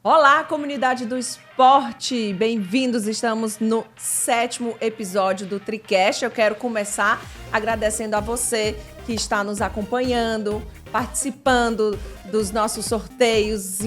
Olá, comunidade do esporte! Bem-vindos! Estamos no 7º episódio do TriCast. Eu quero começar agradecendo a você que está nos acompanhando, participando dos nossos sorteios,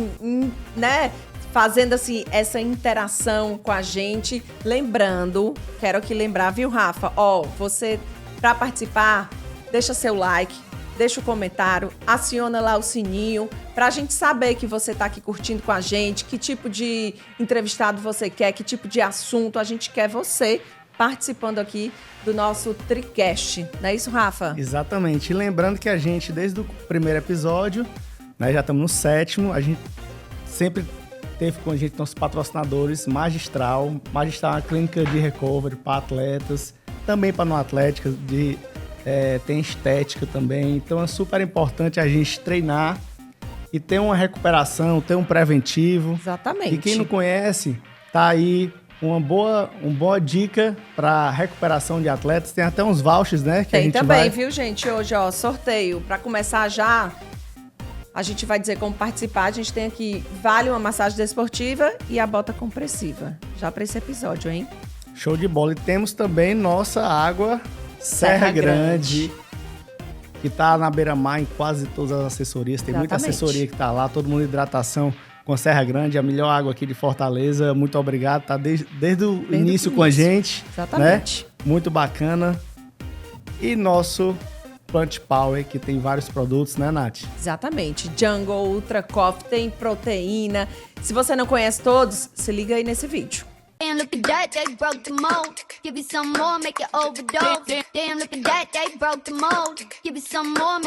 né? Fazendo assim essa interação com a gente. Lembrando, quero aqui lembrar, viu, Rafa? Você, para participar, deixa seu like. Deixa o comentário, aciona lá o sininho, para a gente saber que você está aqui curtindo com a gente, que tipo de entrevistado você quer, que tipo de assunto a gente quer você participando aqui do nosso TriCast. Não é isso, Rafa? Exatamente. E lembrando que a gente, desde o primeiro episódio, né, já estamos no 7º, a gente sempre teve com a gente nossos patrocinadores, Magistral é uma clínica de recovery para atletas, também para não atléticas, tem estética também, então é super importante a gente treinar e ter uma recuperação, ter um preventivo. Exatamente. E quem não conhece, tá aí uma boa dica para recuperação de atletas. Tem até uns vouchers, né? Que tem a gente também, viu, gente? Hoje, sorteio. Para começar já, a gente vai dizer como participar. A gente tem aqui, vale uma massagem desportiva e a bota compressiva. Já para esse episódio, hein? Show de bola. E temos também nossa água Serra Grande, que tá na beira-mar em quase todas as assessorias. Tem muita assessoria que tá lá, todo mundo hidratação com a Serra Grande, a melhor água aqui de Fortaleza. Muito obrigado, tá desde o início com a gente. Exatamente. Né? Muito bacana. E nosso Plant Power, que tem vários produtos, né, Nath? Exatamente. Jungle, Ultra Coffee, tem proteína. Se você não conhece todos, se liga aí nesse vídeo. Damn, look at that, they broke the mold. Give you some more, make you overdose. Damn, look at that, they broke the mold. Give you some more.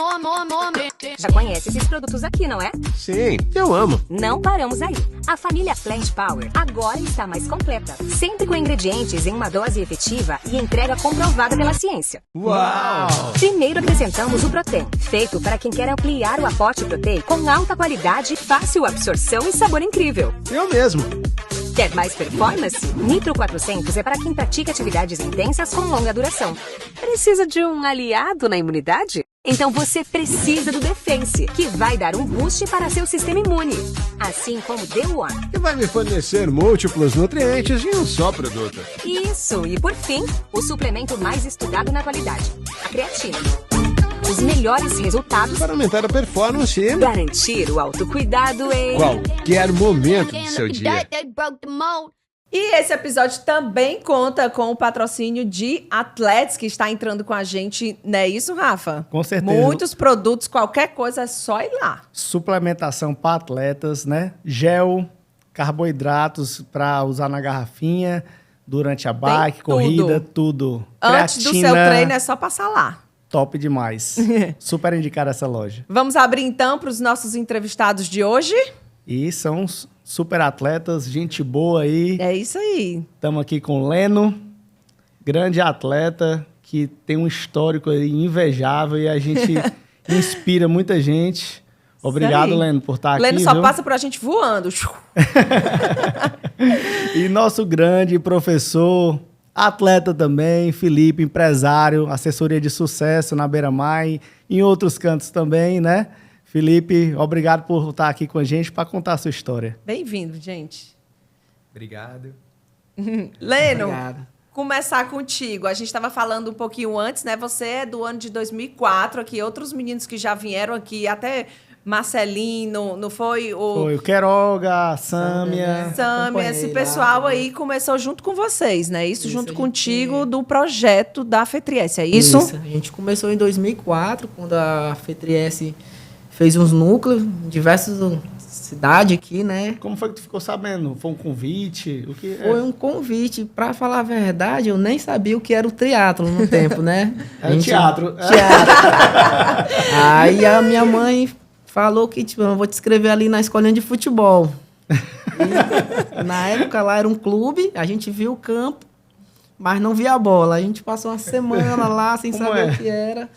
Já conhece esses produtos aqui, não é? Sim, eu amo. Não paramos aí. A família Plant Power agora está mais completa. Sempre com ingredientes em uma dose efetiva e entrega comprovada pela ciência. Uau! Primeiro apresentamos o Protein, feito para quem quer ampliar o aporte proteico com alta qualidade, fácil absorção e sabor incrível. Eu mesmo. Quer mais performance? Nitro 400 é para quem pratica atividades intensas com longa duração. Precisa de um aliado na imunidade? Então você precisa do Defense, que vai dar um boost para seu sistema imune. Assim como o The One. Que vai me fornecer múltiplos nutrientes em um só produto. Isso, e por fim, o suplemento mais estudado na atualidade, a creatina. Os melhores resultados Para aumentar a performance e garantir o autocuidado em qualquer momento do Damn, seu look at dia. that, they broke the mold. E esse episódio também conta com o patrocínio de Atletas, que está entrando com a gente, não é isso, Rafa? Com certeza. Muitos produtos, qualquer coisa, é só ir lá. Suplementação para atletas, né? Gel, carboidratos para usar na garrafinha, durante a bike, tudo. corrida, tudo. Antes do seu treino, é só passar lá. Top demais. Super indicar essa loja. Vamos abrir, então, para os nossos entrevistados de hoje? E são super atletas, gente boa aí. É isso aí. Estamos aqui com o Leno, grande atleta, que tem um histórico aí invejável e a gente inspira muita gente. Obrigado, Leno, por estar aqui. Leno só viu? passa por a gente voando. E nosso grande professor, atleta também, Felipe, empresário, assessoria de sucesso na Beira-Mar e em outros cantos também, né? Felipe, obrigado por estar aqui com a gente para contar a sua história. Bem-vindo, gente. Obrigado. Leno, Obrigado. começar contigo. A gente estava falando um pouquinho antes, né? Você é do ano de 2004, aqui outros meninos que já vieram aqui, até Marcelinho, não foi? Foi o Queiroga, a Sâmia. Sâmia, esse pessoal aí começou junto com vocês, né? Isso Isso, junto a gente- contigo do projeto da FETRIES, é isso? A gente começou em 2004, quando a FETRIES fez uns núcleos em diversas cidades aqui, né? Como foi que tu ficou sabendo? Foi um convite? O que Foi um convite. Pra falar a verdade, eu nem sabia o que era o triatlo no tempo, né? Era teatro. Aí a minha mãe falou que, tipo, eu vou te inscrever ali na escolinha de futebol. E, na época lá era um clube, a gente viu o campo, mas não via a bola. A gente passou uma semana lá sem Como saber é? o que era.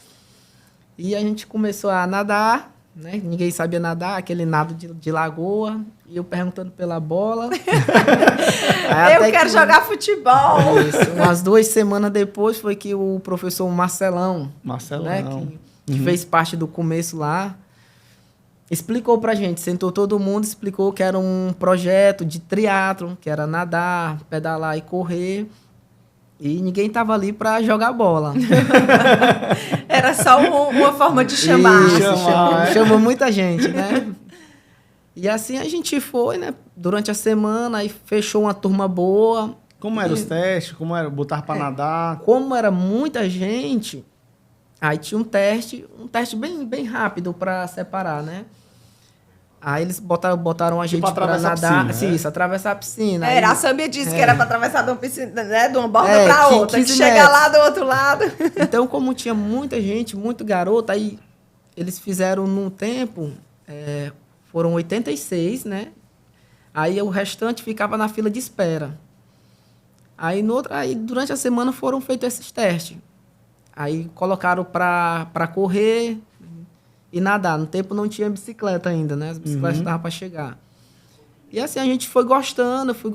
E a gente começou a nadar, né? Ninguém sabia nadar, aquele nado de lagoa. E eu perguntando pela bola. Aí Eu até quero que- jogar futebol. Isso. Umas 2 semanas depois foi que o professor Marcelão, Marcelão. né, que fez parte do começo lá, explicou pra gente, sentou todo mundo, explicou que era um projeto de triatlon, que era nadar, pedalar e correr. E ninguém tava ali pra jogar bola. Era só uma forma de chamar. Isso, chamou muita gente, né? E assim a gente foi, né? Durante a semana, aí fechou uma turma boa. Como eram os testes? Como era botar pra nadar? Como era muita gente, aí tinha um teste bem rápido para separar, né? Aí eles botaram a gente para nadar. Piscina, Isso, atravessar a piscina. Era, aí, a Sâmbia disse que era para atravessar de uma piscina, né? De uma borda É, para 15 outra, que metros. chega lá do outro lado. Então, como tinha muita gente, muito garoto, aí eles fizeram num tempo, foram 86, né? Aí o restante ficava na fila de espera. Aí durante a semana foram feitos esses testes. Aí colocaram para correr e nadar. No tempo não tinha bicicleta ainda, né? As bicicletas estavam para chegar. E assim a gente fui gostando, fui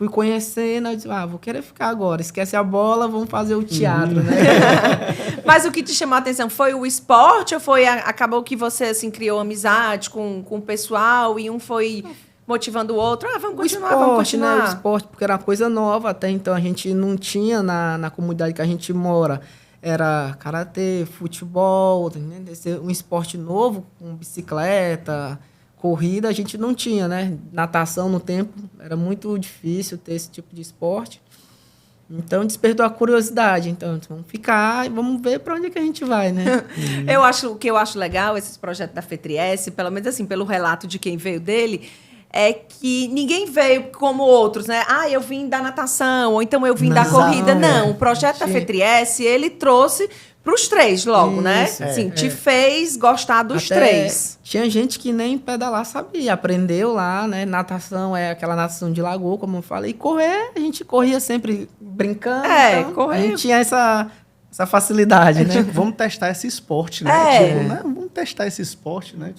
conhecendo. Eu disse, vou querer ficar agora. Esquece a bola, vamos fazer o teatro, né? Mas o que te chamou a atenção foi o esporte ou acabou que você assim, criou amizade com o pessoal e um foi motivando o outro? Vamos continuar. Né? O esporte, porque era uma coisa nova até então. A gente não tinha na comunidade que a gente mora. Era karatê, futebol, né? Um esporte novo, com bicicleta, corrida, a gente não tinha, né? Natação no tempo, era muito difícil ter esse tipo de esporte. Então, despertou a curiosidade. Então, vamos ficar e vamos ver para onde é que a gente vai, né? O que eu acho legal, esses projetos da FETRIES, pelo menos assim, pelo relato de quem veio dele, é que ninguém veio como outros, né? Eu vim da natação, ou então eu vim da corrida. Não, o projeto da FETRIES, ele trouxe para os três logo, né? Assim, te fez gostar dos três. Tinha gente que nem pedalar sabia, aprendeu lá, né? Natação é aquela natação de lagoa, como eu falei. E correr, a gente corria sempre brincando. Então, correr. A gente tinha essa facilidade, né? Tipo, vamos testar esse esporte, né? Né? Vamos testar esse esporte, né?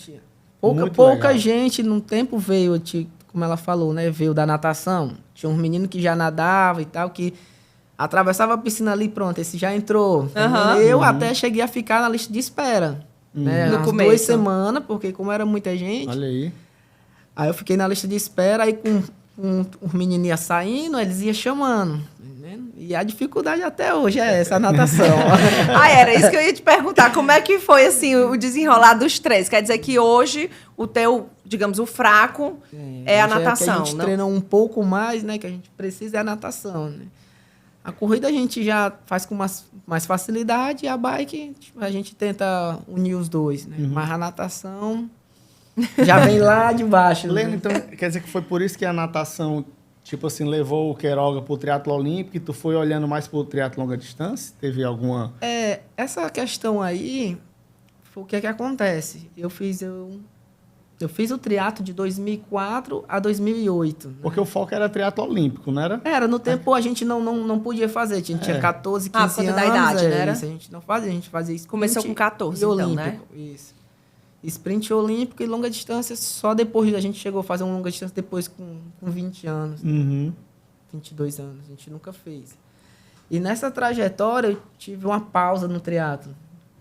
Pouca gente no tempo veio, como ela falou, né? Veio da natação. Tinha uns meninos que já nadavam e tal, que atravessava a piscina ali, pronto, esse já entrou. Eu até cheguei a ficar na lista de espera. Né? No começo. 2 semanas, porque como era muita gente. Olha aí. Aí eu fiquei na lista de espera, aí com os meninos iam saindo, eles iam chamando. E a dificuldade até hoje é essa, a natação. Era isso que eu ia te perguntar. Como é que foi, assim, o desenrolar dos três? Quer dizer que hoje o teu, digamos, o fraco é a natação, que a gente treina um pouco mais, né? Que a gente precisa é a natação, né? A corrida a gente já faz com mais facilidade e a bike a gente tenta unir os dois, né? Mas a natação já vem lá de baixo. Lena, né? então, quer dizer que foi por isso que a natação, tipo assim, levou o Queiroga pro triatlo olímpico e tu foi olhando mais pro triatlo longa distância? Teve alguma... Essa questão aí, o que é que acontece? Eu fiz o triatlo de 2004 a 2008. Né? Porque o foco era triatlo olímpico, não era? Era, no tempo a gente não podia fazer. A gente tinha 14, 15 por conta anos. da idade, né? Isso, a gente não fazia, a gente fazia sprint. Começou com 14, e então, olímpico, né? Isso. Sprint olímpico e longa distância, só depois a gente chegou a fazer uma longa distância depois com 20 anos. 22 anos, a gente nunca fez. E nessa trajetória eu tive uma pausa no triatlo.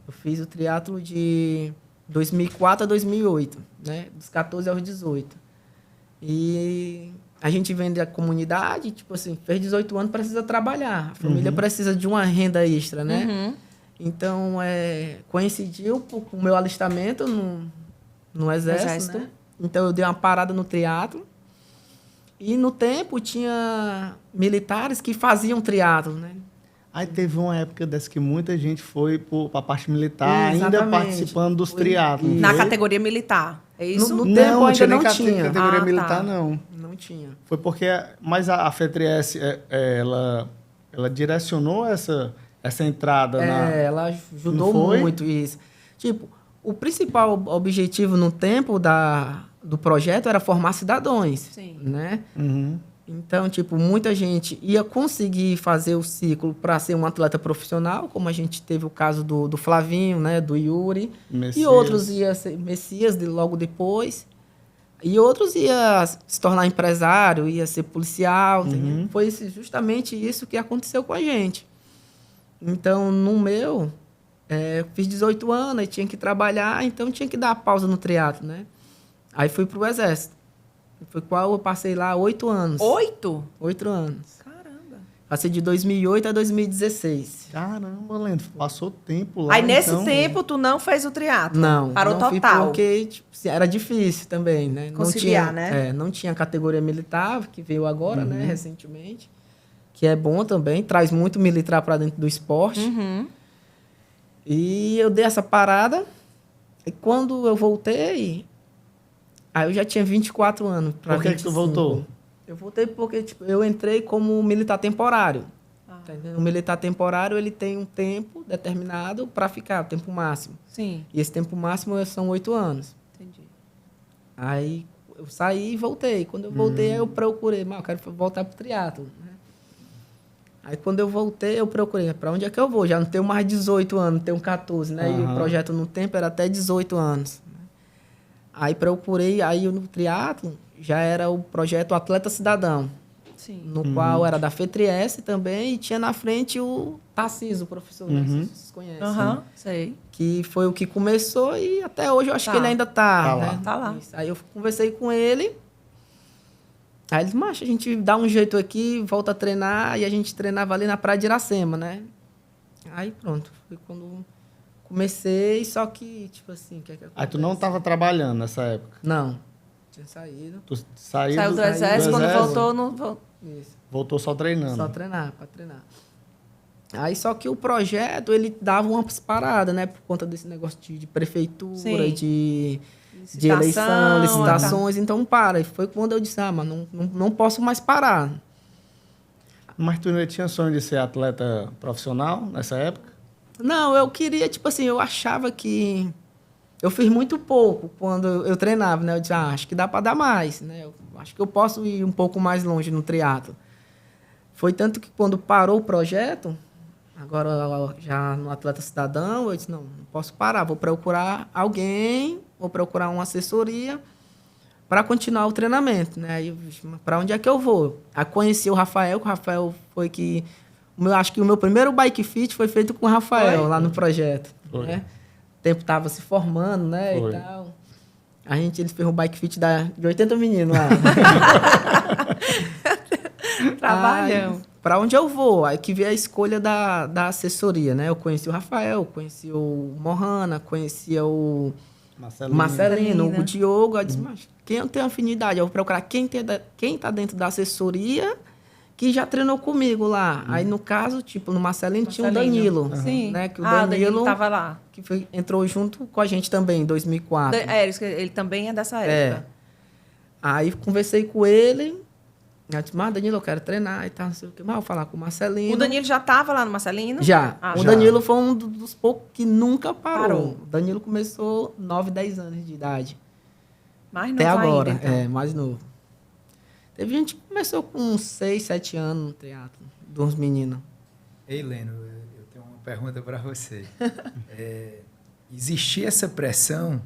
Eu fiz o triatlo de 2004 a 2008, né? Dos 14 aos 18. E a gente vem da comunidade, tipo assim, fez 18 anos, precisa trabalhar. A família precisa de uma renda extra, né? Então, coincidiu com o meu alistamento no Exército. Né? Então, eu dei uma parada no triatlo. E, no tempo, tinha militares que faziam triatlo, né? Aí teve uma época dessa que muita gente foi para a parte militar, Exatamente. ainda participando dos triatlos. Na categoria militar, é isso? No tempo ainda não tinha. Categoria militar, tá. não. Não tinha. Foi porque... Mas a FETRIES, ela direcionou essa entrada na... Ela ajudou muito isso. Tipo, o principal objetivo no tempo do projeto era formar cidadãos. Sim. Né? Então, tipo, muita gente ia conseguir fazer o ciclo para ser um atleta profissional, como a gente teve o caso do Flavinho, né? Do Yuri. Messias. E outros iam ser Messias logo depois. E outros iam se tornar empresário, ia ser policial. Foi justamente isso que aconteceu com a gente. Então, no meu, eu fiz 18 anos, aí tinha que trabalhar, então tinha que dar pausa no triatlo, né? Aí fui pro Exército. Foi qual eu passei lá 8 anos. 8? 8 anos. Caramba. Passei de 2008 a 2016. Caramba, Leandro, passou tempo lá. Aí nesse então, tempo tu não fez o triatlo? Não. Parou não fui total? porque tipo, assim, era difícil também, né? Conciliar, não tinha, né? não tinha categoria militar, que veio agora, né, recentemente. Que é bom também, traz muito militar para dentro do esporte. Uhum. E eu dei essa parada. E quando eu voltei, aí eu já tinha 24 anos. Por que tu voltou? Eu voltei porque tipo, eu entrei como militar temporário. Tá entendendo? O militar temporário ele tem um tempo determinado para ficar, o tempo máximo. Sim, E esse tempo máximo são 8 anos. entendi. Aí eu saí e voltei. Quando eu voltei, aí eu procurei, mas eu quero voltar pro triatlo, né? Aí quando eu voltei, eu procurei, para onde é que eu vou? Já não tenho mais 18 anos, tenho 14, né? E o projeto no tempo era até 18 anos. Aí procurei, aí no triatlo já era o projeto Atleta Cidadão, Sim. no qual era da FETRIES também, e tinha na frente o Tarcísio, o professor, né? Vocês conhecem. Aham, sei. Que foi o que começou e até hoje eu acho Tá. que ele ainda tá, Tá né? lá. Tá lá. Isso. Aí eu conversei com ele. Aí ele disse, macho, a gente dá um jeito aqui, volta a treinar. E a gente treinava ali na Praia de Iracema, né? Aí pronto, foi quando comecei, só que, tipo assim... Que Aí tu não tava trabalhando nessa época? Não, tinha saído. Tu saiu, Saiu do exército, quando voltou, não voltou. Isso, Voltou só treinando. só treinar, pra treinar. Aí só que o projeto, ele dava umas paradas, né? Por conta desse negócio de prefeitura, Sim. de Licitação, eleição, licitações, então para. E foi quando eu disse, mano, não posso mais parar. Mas tu ainda tinha sonho de ser atleta profissional nessa época? Não, eu queria, tipo assim, eu achava que... Eu fiz muito pouco quando eu treinava, né? Eu disse, acho que dá para dar mais, né? Eu acho que eu posso ir um pouco mais longe no triatlo. Foi tanto que quando parou o projeto, agora já no Atleta Cidadão, eu disse, não posso parar, vou procurar alguém, vou procurar uma assessoria para continuar o treinamento, né? Aí, para onde é que eu vou? Aí conheci o Rafael, que o Rafael foi que... acho que o meu primeiro bike fit foi feito com o Rafael, lá no projeto. Foi. Né? O tempo estava se formando, né? Foi. E tal. Ele fez um bike fit de 80 meninos lá. Trabalhão. Para onde eu vou? Aí que veio a escolha da assessoria, né? Eu conheci o Rafael, conheci o Mohana, conhecia o Marcelino, Marcelino. o Diogo. Eu disse, mas quem eu tenho afinidade? Eu vou procurar quem tá dentro da assessoria que já treinou comigo lá. Aí, no caso, tipo, no Marcelino tinha o Danilo. Sim. Né? Que o o Danilo tava lá. que entrou junto com a gente também, em 2004. Ele também é dessa época. Aí conversei com ele. Eu disse, mas Danilo, eu quero treinar e tal, não sei o quê. Mas eu vou falar com o Marcelino. O Danilo já tava lá no Marcelino? Já. Ah, O já. Danilo foi um dos poucos que nunca parou. Parou. O Danilo começou 9, 10 anos de idade. Mais novo Até agora, ainda, então. mais novo. Teve gente que começou com uns 6, 7 anos no teatro, dos meninos. Ei, Leno, eu tenho uma pergunta para você. Existia essa pressão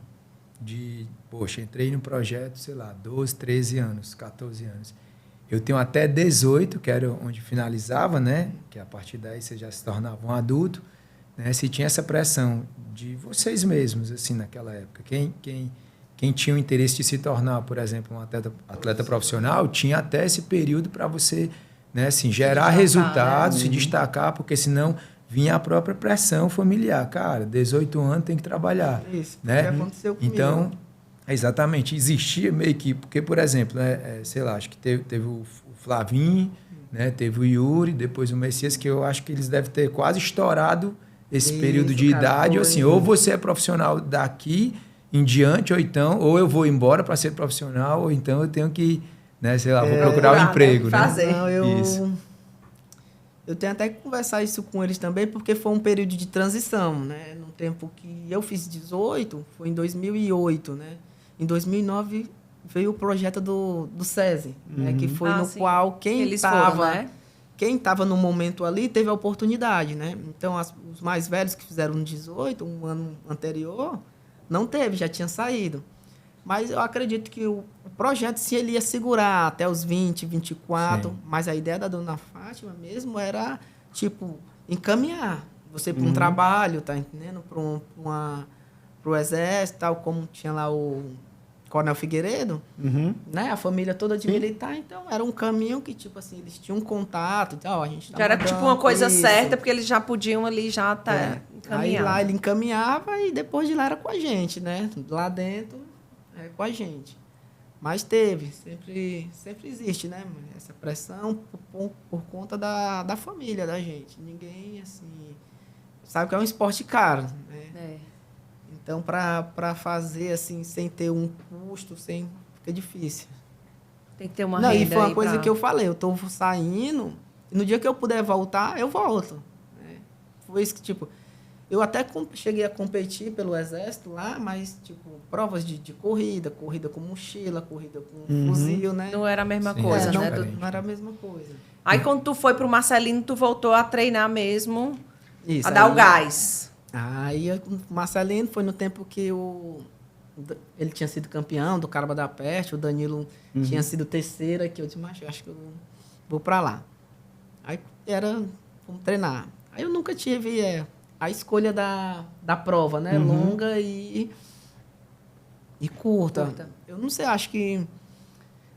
de, poxa, entrei no projeto, sei lá, 12, 13 anos, 14 anos. Eu tenho até 18, que era onde finalizava, né? Que a partir daí você já se tornava um adulto. Né? Se tinha essa pressão de vocês mesmos, assim, naquela época. Quem tinha o interesse de se tornar, por exemplo, um atleta profissional, tinha até esse período para você, né, assim, gerar resultados, se destacar, porque senão vinha a própria pressão familiar. Cara, 18 anos tem que trabalhar. Isso, né? que aconteceu comigo. Então, exatamente, existia meio que... Porque, por exemplo, sei lá, acho que teve o Flavinho, né, teve o Yuri, depois o Messias, que eu acho que eles devem ter quase estourado esse período de idade. Ou assim, ou você é profissional daqui em diante, ou eu vou embora para ser profissional, ou então eu tenho que, né, sei lá, vou procurar um emprego. Né? Fazer. Não, Isso. Eu tenho até que conversar isso com eles também, porque foi um período de transição, né? No tempo que eu fiz 18, foi em 2008, né? Em 2009 veio o projeto do SESI, né? Que foi no sim. qual quem Eles foram, né? estava no momento ali teve a oportunidade, né? Então, os mais velhos que fizeram 18, um ano anterior, não teve, já tinha saído. Mas eu acredito que o projeto, se ele ia segurar até os 20, 24, Sim. mas a ideia da dona Fátima mesmo era, tipo, encaminhar, Você para um trabalho, tá entendendo? Pro exército, tal, como tinha lá o Coronel Figueiredo, né? A família toda de militar, então era um caminho que, tipo assim, eles tinham um contato, então, a gente Já era tipo uma coisa certa, porque eles já podiam ali já encaminhar. Aí lá ele encaminhava e depois de lá era com a gente, né? Lá dentro é com a gente. Mas sempre existe, né? Essa pressão por conta da família da gente. Ninguém, assim, sabe que é um esporte caro, né? Então, para fazer, assim, sem ter um custo, fica difícil. Tem que ter uma Não, renda. e foi uma coisa que eu falei, eu tô saindo, e no dia que eu puder voltar, eu volto. Né? Foi isso que, tipo, eu até cheguei a competir pelo exército lá, mas, tipo, provas de corrida com mochila, corrida com fuzil, né? Não era a mesma Sim, coisa, não, né? não era a mesma coisa. Aí quando tu foi pro Marcelino, tu voltou a treinar mesmo, Isso, a dar aí- o gás. Aí o Marcelino foi no tempo que ele tinha sido campeão do Caraba da Peste, o Danilo tinha sido terceiro aqui. Eu disse, mas acho que eu vou pra lá. Aí vamos treinar. Aí eu nunca tive a escolha da prova, né? Longa e curta. Eu não sei, acho que...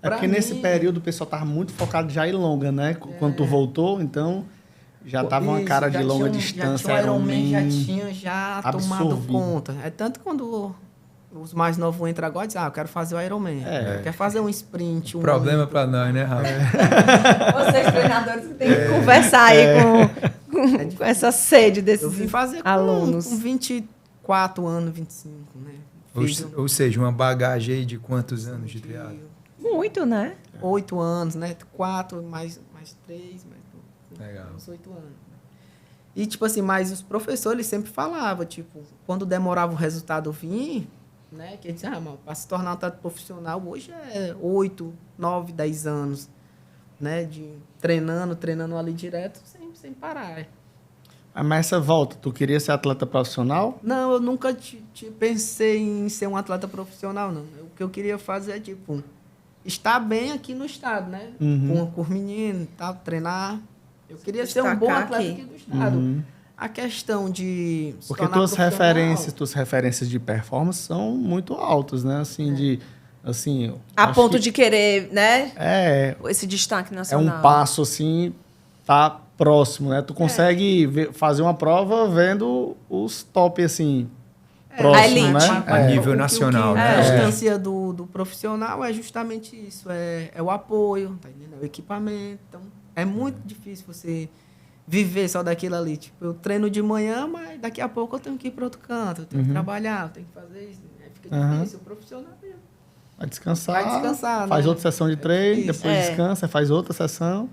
É porque nesse período o pessoal tava muito focado já em longa, né? Quando tu voltou, então já tava uma cara de longa distância. Já tinha o Ironman, já Ironman tinha tomado absorvido. conta. É tanto quando os mais novos entram agora e dizem, eu quero fazer o Ironman. Eu quero fazer um sprint. Problema para nós, né, Rafa? Vocês, treinadores, que têm que conversar aí com essa sede Eu desses vim fazer alunos. com 24 anos, 25, né? Fiz Ou seja, uma bagagem aí de quantos anos de triatlo? Muito, né? 8 anos, né? 4, mais 3, Legal. uns 8 anos. E, tipo assim, mas os professores sempre falavam, tipo, quando demorava o resultado vir, né? Que eles diziam, para se tornar um atleta profissional, hoje é 8, 9, 10 anos, né? De treinando ali direto, sem parar. Mas essa volta, tu queria ser atleta profissional? Não, eu nunca pensei em ser um atleta profissional, não. O que eu queria fazer é, tipo, estar bem aqui no estado, né? Com os meninos, tal, treinar. Eu queria ser um bom Destacar atleta aqui. aqui do estado. A questão de se Porque tornar tuas profissional, referências de performance são muito altas, né? Assim, A acho ponto que de querer, né? É Esse destaque um nacional. passo, assim, tá próximo, né? Tu consegue fazer uma prova vendo os top, assim, próximo, elite. né? A nível nacional, né? A distância do profissional é justamente isso, é o apoio, tá entendendo? É o equipamento. Então, é muito difícil você viver só daquilo ali. Tipo, eu treino de manhã, mas daqui a pouco eu tenho que ir para outro canto, eu tenho que trabalhar, eu tenho que fazer isso. Aí fica difícil, o profissional mesmo. Vai descansar, Vai descansar, faz né? outra sessão de treino, difícil. depois descansa, faz outra sessão.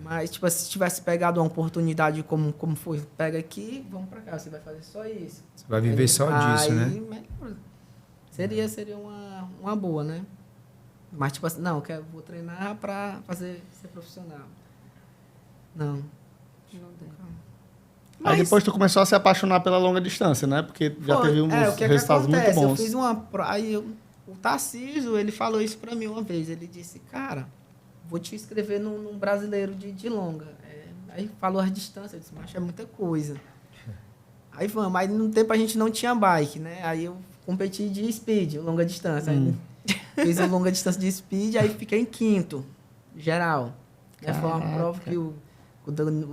Mas, tipo, se tivesse pegado uma oportunidade como foi, pega aqui, vamos pra cá, você vai fazer só isso. Você vai viver só disso, né? Melhor. Seria uma boa, né? Mas, tipo assim, não, vou treinar pra ser profissional. Não. Aí depois tu começou a se apaixonar pela longa distância, né? Porque já teve uns o que resultados muito acontece? bons. Eu fiz o Tarcísio, ele falou isso pra mim uma vez. Ele disse, cara, vou te inscrever num brasileiro de longa. Aí falou as distâncias, eu disse, mas é muita coisa. Aí vamos, mas no tempo a gente não tinha bike, né? Aí eu competi de speed, longa distância. Aí fiz a longa distância de speed, aí fiquei em quinto, geral. Foi uma prova que o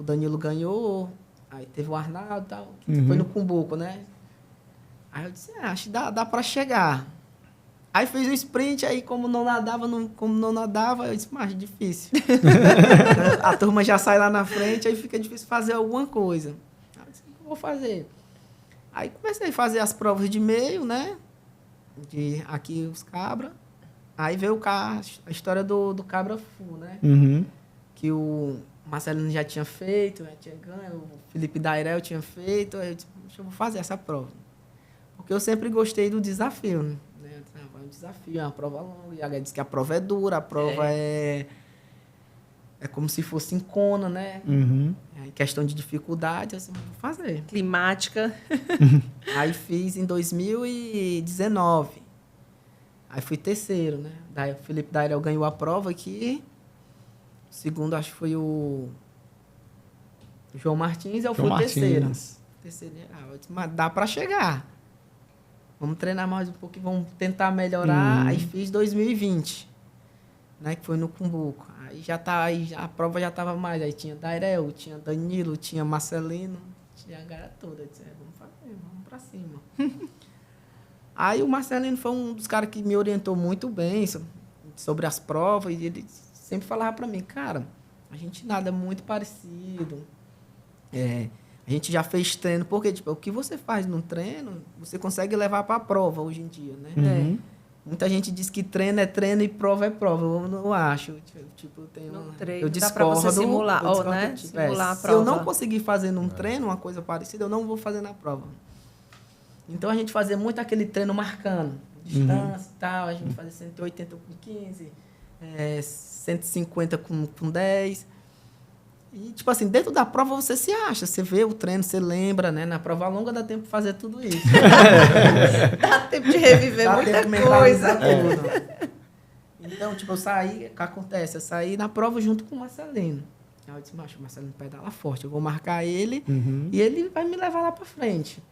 Danilo ganhou, aí teve o Arnaldo e tal, que foi no Cumbuco, né? Aí eu disse, acho que dá pra chegar. Aí fiz o sprint, aí como não nadava, eu disse, mas difícil. A turma já sai lá na frente, aí fica difícil fazer alguma coisa. Aí eu disse, o que eu vou fazer? Aí comecei a fazer as provas de meio, né? De aqui os cabra. Aí veio a história do cabra full, né? Que o Marcelino já tinha feito, já tinha ganho, o Felipe Dairel tinha feito. Aí eu disse, eu vou fazer essa prova. Porque eu sempre gostei do desafio, né? É um desafio, é uma prova longa. E a disse que a prova é dura, a prova é como se fosse em Kona, né? Em questão de dificuldade, assim, vou fazer. Climática. Aí fiz em 2019. Aí fui terceiro, né? Daí o Felipe Dairel ganhou a prova aqui. O segundo, acho que foi o João Martins, eu fui João o terceiro. Martins. Terceiro geral. Eu disse, mas dá pra chegar. Vamos treinar mais um pouquinho, vamos tentar melhorar. Aí fiz 2020, né? Que foi no Cumbuco. Aí a prova já tava mais. Aí tinha Dairel, tinha Danilo, tinha Marcelino, tinha a galera toda. Eu disse, vamos fazer, vamos pra cima. Aí o Marcelino foi um dos caras que me orientou muito bem sobre as provas. E ele sempre falava pra mim, cara, a gente nada muito parecido. A gente já fez treino, porque tipo, o que você faz no treino, você consegue levar para a prova hoje em dia, né? Muita gente diz que treino é treino e prova é prova. Eu não acho. Tipo, eu discordo. Dá pra você simular, né? Tipo, Simular a se prova. eu não conseguir fazer num treino uma coisa parecida, eu não vou fazer na prova. Então a gente fazia muito aquele treino marcando, distância e tal. A gente fazia 180 com 15, 150 com 10. E, tipo assim, dentro da prova você se acha, você vê o treino, você lembra, né? Na prova longa dá tempo de fazer tudo isso. Dá tempo de reviver Dá muita tempo de coisa. mentalizar tudo. Então, tipo, eu saí, o que acontece? Eu saí na prova junto com o Marcelino. Aí eu disse, macho, o Marcelino pedala forte, eu vou marcar ele e ele vai me levar lá pra frente.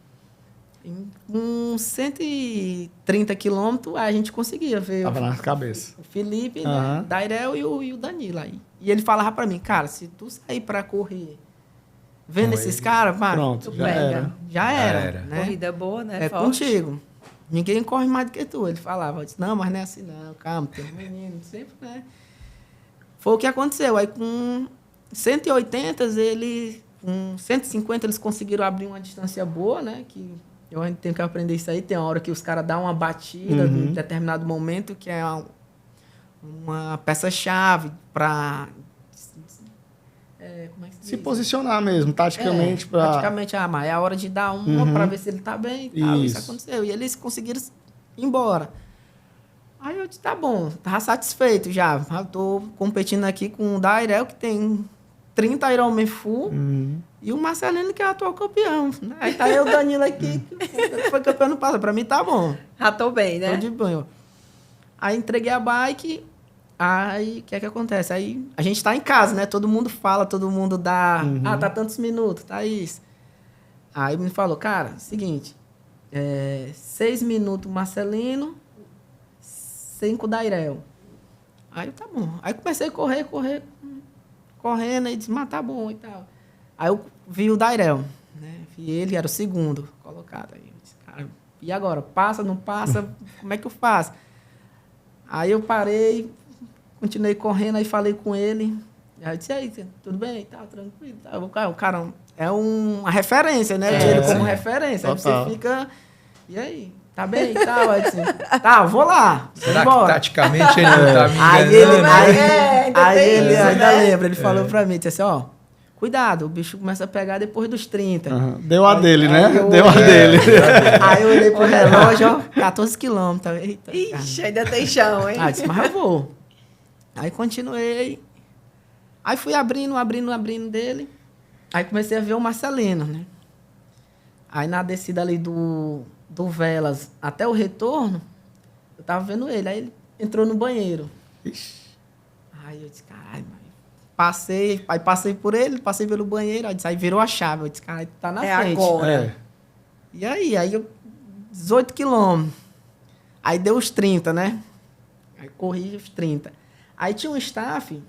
Com 130 quilômetros, a gente conseguia ver Tava na cabeça. o Felipe, né? Dairel e o Danilo aí. E ele falava pra mim, cara, se tu sair pra correr vendo esses caras, pronto, tu já pega. era. Já era. Né? Corrida boa, né? É Forte. contigo. Ninguém corre mais do que tu. Ele falava, eu disse, não, mas não é assim não, calma, tem um menino, sempre, né? Foi o que aconteceu. Aí com 180, com 150 eles conseguiram abrir uma distância boa, né? Que eu ainda tenho que aprender isso aí. Tem uma hora que os caras dão uma batida em determinado momento, que é uma peça-chave para como é que Se posicionar mesmo, taticamente. Praticamente, mas é a hora de dar uma para ver se ele tá bem e tal. Isso aconteceu. E eles conseguiram ir embora. Aí eu disse, tá bom, tava satisfeito já. Eu tô competindo aqui com o Dairel, que tem 30 Ironman full, e o Marcelino, que é o atual campeão. Né? Aí tá eu, o Danilo aqui, que foi campeão no passado. Pra mim tá bom. Já tô bem, né? Tô de banho. Aí entreguei a bike. Aí, o que é que acontece? Aí, a gente tá em casa, né? Todo mundo fala, todo mundo dá... tá tantos minutos, tá isso. Aí me falou, cara, seguinte, 6 minutos Marcelino, 5 Dairel. Aí, tá bom. Aí comecei a correndo, e disse, mas tá bom e tal. Aí eu vi o Dairel, né? Vi ele, era o segundo colocado. Aí eu disse, cara, e agora? Passa, não passa? Como é que eu faço? Aí eu parei... Continuei correndo, aí falei com ele. Aí eu disse, aí, tudo bem? Tá, tranquilo. Tá. O cara é uma referência, né? Eu tinha ele como referência. Total. Aí você fica... E aí? Tá bem e tal? Aí eu disse, tá, vou lá. Será embora. que taticamente ele não tá me Aí enganando? ele ainda né? lembra. Ele falou pra mim, disse assim, ó... Cuidado, o bicho começa a pegar depois dos 30. Deu a dele, né? Aí eu Deu a olhei- dele. Aí eu olhei pro relógio, ó, 14 quilômetros. Eita, Ixi, ainda tem chão, hein? aí eu disse, mas eu vou. Aí continuei. Aí fui abrindo dele. Aí comecei a ver o Marcelino, né? Aí na descida ali do Velas até o retorno, eu tava vendo ele. Aí ele entrou no banheiro. Aí eu disse, caralho, mãe. Passei por ele, passei pelo banheiro. Aí virou a chave. Eu disse, caralho, tá na frente. Agora. E aí eu 18 quilômetros. Aí deu os 30, né? Aí corri os 30. Aí tinha um staff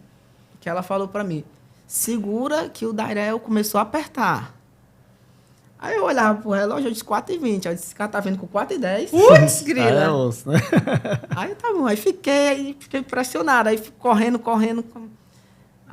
que ela falou pra mim, segura que o Dairel começou a apertar. Aí eu olhava pro relógio, eu disse 4h20. Aí eu disse, esse cara tá vindo com 4h10. Putz, grila. É osso, né? Aí tá bom, aí fiquei impressionado. Aí fui correndo.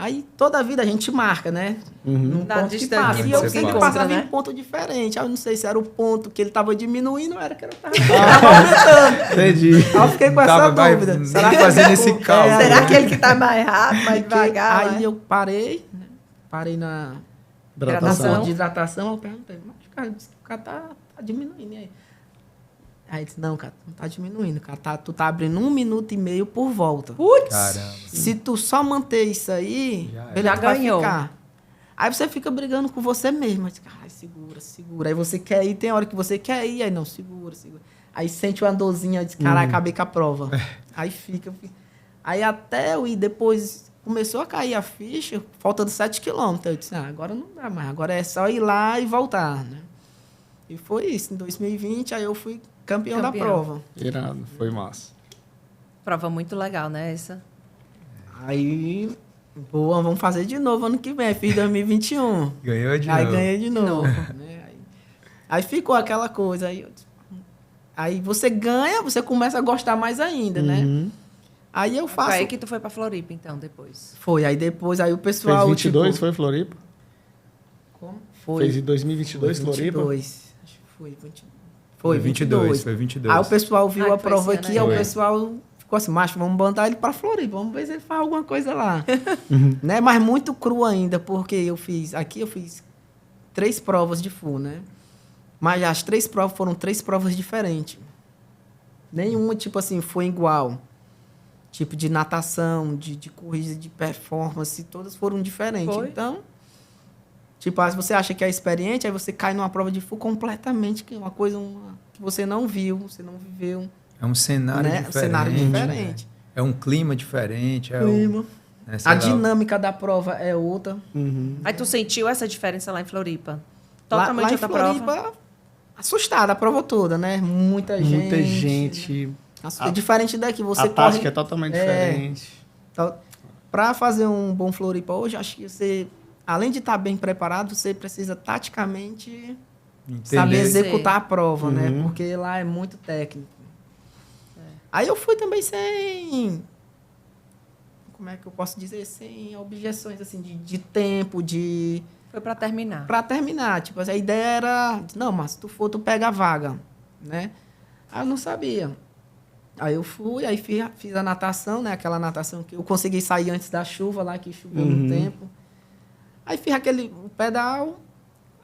Aí toda a vida a gente marca, né? Num Na ponto que distância passa. que E eu você sempre encontra, passava né? em ponto diferente. Aí eu não sei se era o ponto que ele tava diminuindo ou era que ele tava aumentando. Entendi. Aí eu fiquei com essa Tava dúvida. Será que fazendo esse cálculo? Será que ele que tá mais rápido, mais devagar? Aí né? eu parei, né? Parei na Hidratação. ponto de hidratação. Eu perguntei, mas cara, disse que o cara tá diminuindo. E aí? Aí ele disse, não, cara, não tá diminuindo. Cara, tu tá abrindo 1,5 minuto por volta. Putz, Caramba. Se tu só manter isso aí, Já ele Já vai ganhou. ficar. Aí você fica brigando com você mesmo. Aí, ai, segura. Aí você quer ir, tem hora que você quer ir, aí não, segura. Aí sente uma dorzinha, diz, caralho, acabei com a prova. Aí fica. Aí até eu ir depois começou a cair a ficha, faltando 7 quilômetros. Eu disse, agora não dá mais, agora é só ir lá e voltar, né? E foi isso, em 2020, aí eu fui campeão da prova. Irado, foi massa. Prova muito legal, né, essa? Aí, boa, vamos fazer de novo ano que vem, fiz 2021. Ganhou de Aí novo. ganhei de novo. Né? Aí ficou aquela coisa, aí você ganha, você começa a gostar mais ainda, né? Aí eu faço... Foi aí que tu foi pra Floripa, então, depois. Foi, aí depois, aí o pessoal... Fez 22, tipo, foi Floripa? Como? Foi. Fez em 2022, Floripa? 22. Acho que foi. Foi 22. Foi 22. Aí o pessoal viu a que foi prova esse ano aqui, aí. aí o Foi. pessoal ficou assim, macho, vamos mandar ele pra Floripa, vamos ver se ele faz alguma coisa lá. Né? Mas muito cru ainda, porque eu fiz 3 provas de full, né? Mas as 3 provas foram 3 provas diferentes. Nenhuma, tipo assim, foi igual. Tipo de natação, de corrida, de performance, todas foram diferentes. Foi? Então, tipo, se você acha que é experiente, aí você cai numa prova de full completamente, que é uma coisa que você não viu, você não viveu. É um cenário Né? diferente. Um cenário diferente. É um clima diferente. Clima. Né, sei A lá, dinâmica da prova é outra. Aí tu sentiu essa diferença lá em Floripa? Lá Totalmente em outra Floripa, prova? Assustada a prova toda, né? Muita gente. Muita gente. Diferente daqui, você A corre... tática é totalmente É. diferente. Então, para fazer um bom Floripa hoje, acho que você, além de estar bem preparado, você precisa taticamente saber entender. executar a prova, né? Porque lá é muito técnico. Aí eu fui também sem... Como é que eu posso dizer? Sem objeções, assim, de tempo, de... Foi pra terminar. Pra terminar. Tipo, a ideia era... Não, mas se tu for, tu pega a vaga, né? Aí eu não sabia. Aí eu fui, aí fiz a natação, né? Aquela natação que eu consegui sair antes da chuva lá, que choveu no tempo. Aí fiz o pedal,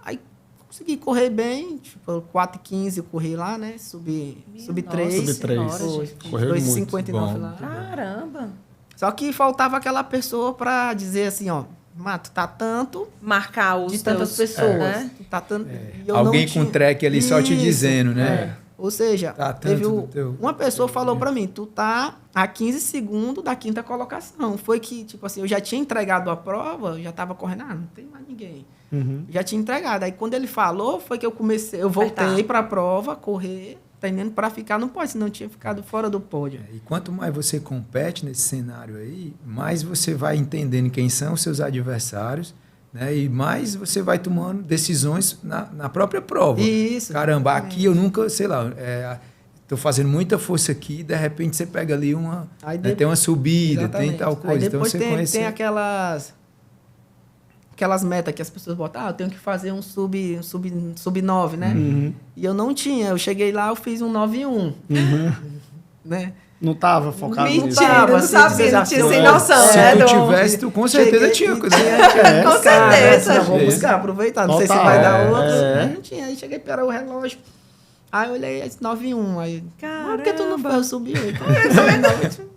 aí consegui correr bem, tipo, 4h15 eu corri lá, né? Subi 3. Subi 3. Correu muito. 2,59 Bom. lá. Caramba! Só que faltava aquela pessoa pra dizer assim, ó, Mato, tá tanto Marcar os de tantas teus, pessoas. né? Tá tanto, e eu Alguém não com tinha- track ali só te Isso, dizendo, né? Ou seja, Tá tanto teve do teu- uma pessoa falou pra mim, tu tá a 15 segundos da 5ª colocação. Foi que, tipo assim, eu já tinha entregado a prova, eu já tava correndo, não tem mais ninguém. Já tinha entregado. Aí quando ele falou, foi que eu voltei Apertar. pra prova, correr, treinando pra ficar no pódio, senão eu tinha ficado fora do pódio. E quanto mais você compete nesse cenário aí, mais você vai entendendo quem são os seus adversários, né? E mais você vai tomando decisões na própria prova. Isso. Caramba, aqui eu nunca, sei lá, estou fazendo muita força aqui, de repente você pega ali Aí né, tem uma subida, Exatamente. tem tal Aí coisa. Então depois você tem conhece. aquelas metas que as pessoas botam, eu tenho que fazer um sub 9, né? E eu não tinha, eu cheguei lá, eu fiz um 9,1. Né? Não tava focado nisso. Mentira, não assim, sabia, não tinha sem noção, Se né? tu do- tivesse, tu com certeza Cheguei tinha. e Coisa. Com buscar, certeza. né? Vou buscar, aproveitar. Não sei se Total, vai dar é, outro. é. Aí não tinha. Aí cheguei para o relógio. Aí eu olhei esse 9,1. Aí, Caramba. por que tu não foi? Eu subi 8.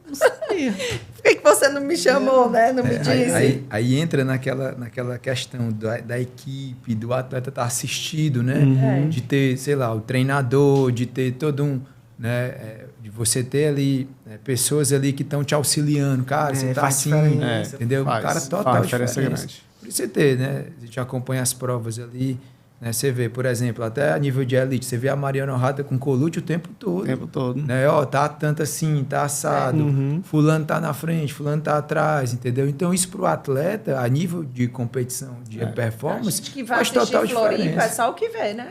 Não sabia. Por que você não me chamou, né? Não me disse. Aí entra naquela questão da equipe, do atleta estar assistido, né? De ter, sei lá, o treinador, de ter todo um... né? De você ter ali pessoas ali que estão te auxiliando. Cara, você tá faz assim, diferença. entendeu? Faz, Cara, faz total diferença diferença. grande. Por isso você ter, né? A gente acompanha as provas ali, né? Você vê, por exemplo, até a nível de elite, você vê a Mariana Rata com colute o tempo todo. O tempo todo. Né? Ó, tá tanto assim, tá assado, fulano tá na frente, fulano tá atrás, entendeu? Então isso pro atleta, a nível de competição, de A performance, gente que vai faz assistir total Floripa diferença. é só o que vê, né?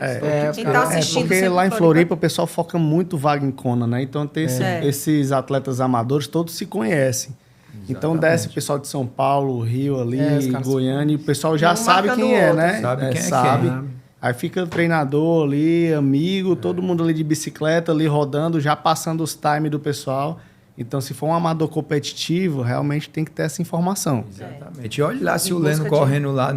Quem cara, tá assistindo Porque sempre lá em Floripa o pessoal foca muito vaga em Kona, né? Então tem esses atletas amadores, todos se conhecem. Então desce o pessoal de São Paulo, Rio ali, os caras Goiânia, e o pessoal já Um sabe marcando quem o é, outro. né? Sabe quem é sabe. quem. Aí fica o treinador ali, amigo, todo mundo ali de bicicleta, ali rodando, já passando os times do pessoal. Então, se for um amador competitivo, realmente tem que ter essa informação. Exatamente. E olha lá se Em o Leno busca de- correndo lá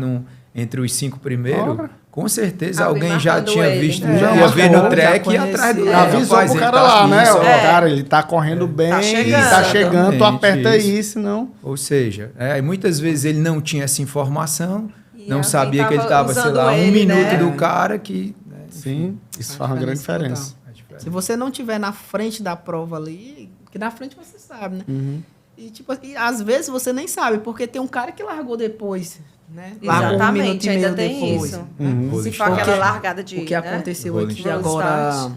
entre os 5 primeiros, Ora. com certeza Alguém alguém já marcando tinha ele. visto, É. já ia Já ver no marcou, track já e atrás do conhecia. Avisou rapaz, pro ele cara tá lá, né? isso, Ó, ó. cara, ele tá correndo bem, Tá chegando. tá chegando, tu aperta Exatamente, aí, senão... Ou seja, muitas vezes ele não tinha essa informação, E não alguém sabia que ele tava estava, sei usando lá, um ele, minuto né? do cara que... né, Sim, isso faz uma Faz grande diferença diferença. Se você não tiver na frente da prova ali, porque na frente você sabe, né? E, tipo, e às vezes você nem sabe, porque tem um cara que largou depois, né? Largou um Exatamente, minuto e ainda meio tem depois. isso. Uhum. Se for aquela largada de... O que né? aconteceu Rolling aqui start. agora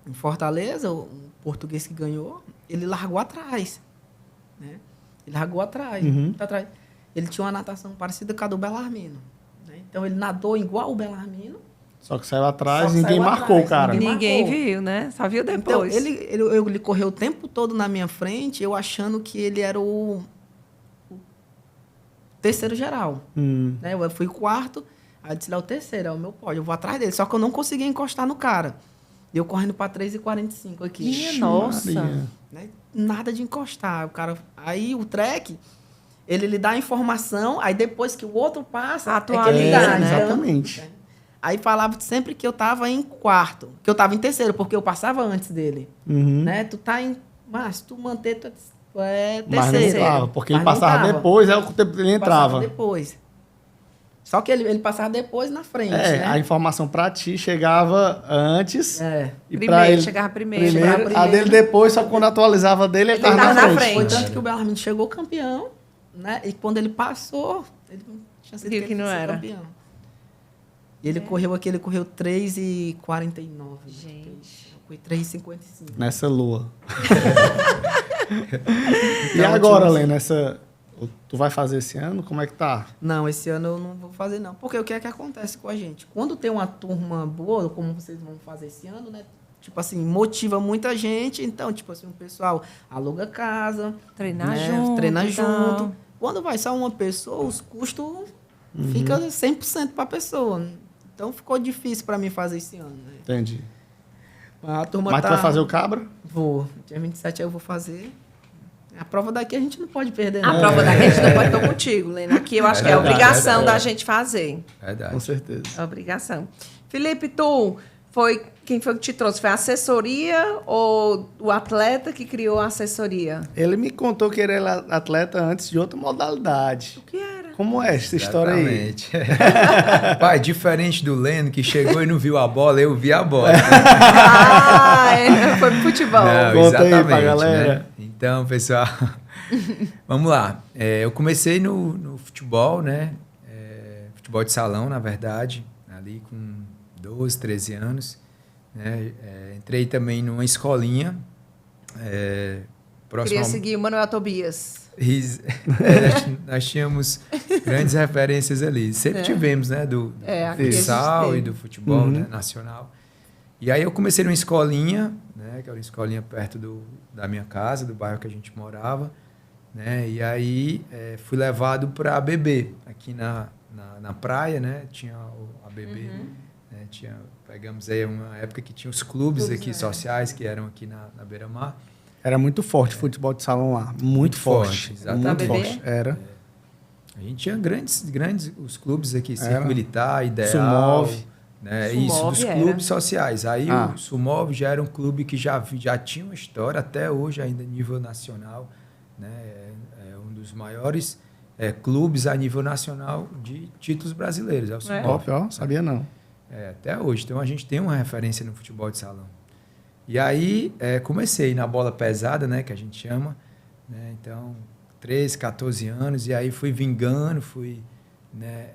em Fortaleza, o português que ganhou, ele largou atrás. Né? Ele largou atrás, muito atrás. Ele tinha uma natação parecida com a do Belarmino. Né? Então ele nadou igual o Belarmino. Só que saiu atrás Só e ninguém saiu marcou o atrás, cara. Ninguém marcou. viu, né? Só viu Então, depois. ele correu o tempo todo na minha frente, eu achando que ele era o terceiro geral. Né? Eu fui quarto, aí eu disse, é o terceiro, é o meu pódio, eu vou atrás dele. Só que eu não conseguia encostar no cara. E eu correndo para 3,45 aqui. Minha nossa. Maria. Né? Nada de encostar. O cara... Aí o track, ele lhe dá a informação, aí depois que o outro passa, Atualiza, é que ele dá. né? Exatamente. Aí falava sempre que eu tava em quarto, que eu tava em terceiro, porque eu passava antes dele. Né? Tu tá em... Mas tu manter, tu é Mas terceiro. não tava, porque ele Mas não passava tava. depois, aí o tempo ele entrava. Passava depois. Só que ele passava depois na frente, É, né? a informação pra ti chegava antes. É. E Primeiro, pra ele, chegava primeiro. Chegava a primeiro. dele depois, só quando atualizava dele, ele tava tava na na frente. frente. Foi tanto que o Belarmino chegou campeão, né? E quando ele passou, ele não tinha certeza Viu que não ele fosse era. campeão. E ele correu aqui, ele correu 3,49. Gente. Foi 3,55. Nessa lua. E Então, agora, tipo Lena, tu vai fazer esse ano? Como é que tá? Não, esse ano eu não vou fazer, não. Porque o que é que acontece com a gente? Quando tem uma turma boa, como vocês vão fazer esse ano, né? Tipo assim, motiva muita gente. Então, tipo assim, o pessoal aluga casa. Treinar né? junto. Treina e tal. junto. Quando vai só uma pessoa, os custos ficam 100% para a pessoa. Então, ficou difícil para mim fazer esse ano, né? Entendi. A turma Mas tu vai fazer o cabra? Vou. Dia 27 eu vou fazer. A prova daqui a gente não pode perder, A não. prova da gente não pode estar contigo, Lena. Aqui eu acho que é verdade, obrigação é da verdade. gente fazer. Verdade. Com certeza. É obrigação. Felipe, quem foi que te trouxe? Foi a assessoria ou o atleta que criou a assessoria? Ele me contou que ele era atleta antes de outra modalidade. O que era? Como é essa história aí? Exatamente. Pai, diferente do Leno, que chegou e não viu a bola, eu vi a bola. Foi pro futebol. Não, Conta aí exatamente, pra galera. né? Então, pessoal, vamos lá. Eu comecei no futebol, né? Futebol de salão, na verdade, ali com 12, 13 anos. Né? Entrei também numa escolinha. Queria seguir o Manuel Tobias. Nós tínhamos grandes referências ali. Sempre tivemos, né? Do aqui a gente futsal teve. e do futebol, né, nacional. E aí eu comecei numa escolinha, né? Que era uma escolinha perto da minha casa, do bairro que a gente morava. Né? E aí fui levado para a ABB, aqui na praia, né? Tinha a ABB. Né? Pegamos aí uma época que tinha os clubes aqui sociais, que eram aqui na Beira-Mar. Era muito forte o futebol de salão lá. Muito forte. Exatamente. Muito forte. Era. A gente tinha grandes os clubes aqui, Era. Circo Militar, Ideal. Sumov. Né? Sumov Isso, dos era. clubes sociais. Aí Ah. o Sumov já era um clube que já tinha uma história, até hoje ainda nível nacional. Né? É um dos maiores clubes a nível nacional de títulos brasileiros. É o Sumov. Top, ó. Sabia não. Até hoje. Então a gente tem uma referência no futebol de salão. E aí comecei na bola pesada, né, que a gente chama. Né? Então, 13, 14 anos. E aí fui vingando, fui, né,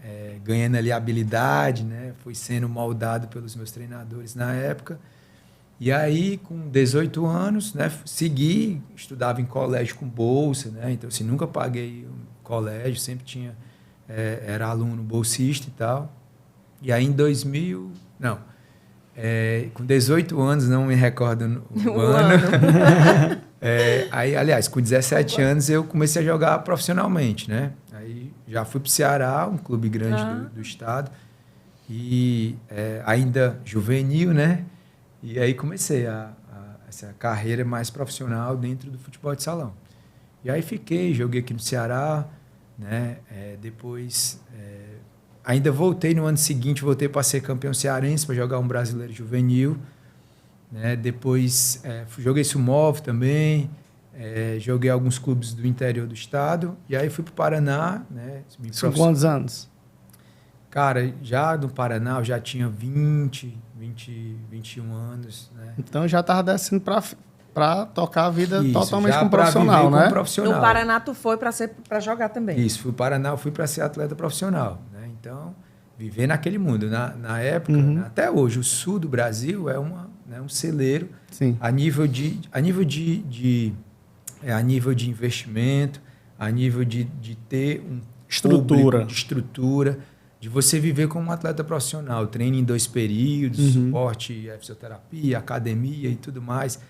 ganhando ali habilidade, né? Fui sendo moldado pelos meus treinadores na época. E aí, com 18 anos, né, segui, estudava em colégio com bolsa. Né? Então, assim, nunca paguei um colégio, sempre tinha... era aluno bolsista e tal. E aí, em 2000... Não... com 18 anos, não me recordo o ano. Aí, aliás, com 17 anos eu comecei a jogar profissionalmente, né? Aí já fui para o Ceará, um clube grande do estado, e ainda juvenil, né? E aí comecei essa carreira mais profissional dentro do futebol de salão. E aí joguei aqui no Ceará, né? Depois... ainda voltei no ano seguinte, voltei para ser campeão cearense, para jogar um brasileiro juvenil. Né? Depois joguei Sumov também, joguei alguns clubes do interior do estado. E aí fui para o Paraná. Né? São quantos anos? Cara, já no Paraná eu já tinha 21 anos. Né? Então já tava descendo para para tocar a vida Isso, totalmente já como pra profissional, viver né? como profissional. No Paraná, tu foi para jogar também. Isso, fui para o Paraná, fui para ser atleta profissional, né? Então, viver naquele mundo. Na época, né, até hoje, o sul do Brasil é um celeiro Sim. a nível de investimento, a nível de ter um Estrutura. público, de estrutura, de você viver como um atleta profissional, treino em 2 períodos, suporte, fisioterapia, academia e tudo mais,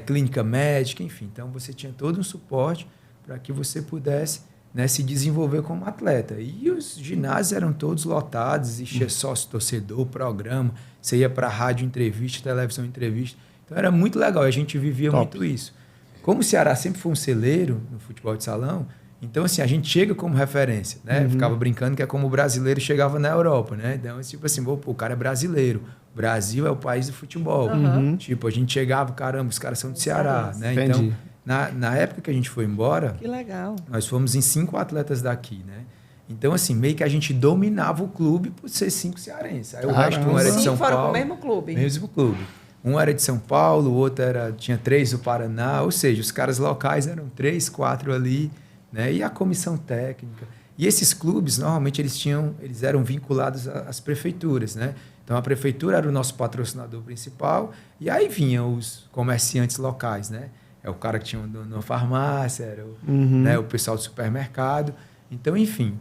clínica médica, enfim. Então, você tinha todo um suporte para que você pudesse, né, se desenvolver como atleta. E os ginásios eram todos lotados, existia sócio-torcedor, programa, você ia para rádio entrevista, televisão entrevista. Então, era muito legal, a gente vivia muito isso. Como o Ceará sempre foi um celeiro no futebol de salão, então, assim, a gente chega como referência, né? Ficava brincando que é como o brasileiro chegava na Europa, né? Então, tipo assim, o cara é brasileiro. O Brasil é o país do futebol. Tipo, a gente chegava, caramba, os caras são do Ceará, né? Entendi. Então, na época que a gente foi embora, Que legal. nós fomos em 5 atletas daqui, né? Então, assim, meio que a gente dominava o clube por ser 5 cearenses. Aí o resto, um era de São foram Paulo. pro mesmo clube. Mesmo clube. Um era de São Paulo, o outro tinha 3 do Paraná. Ou seja, os caras locais eram 3, 4 ali, né? E a comissão técnica. E esses clubes, normalmente, eles eram vinculados às prefeituras, né? Então, a prefeitura era o nosso patrocinador principal e aí vinham os comerciantes locais, né? É o cara que tinha uma farmácia, era né, o pessoal do supermercado. Então, enfim,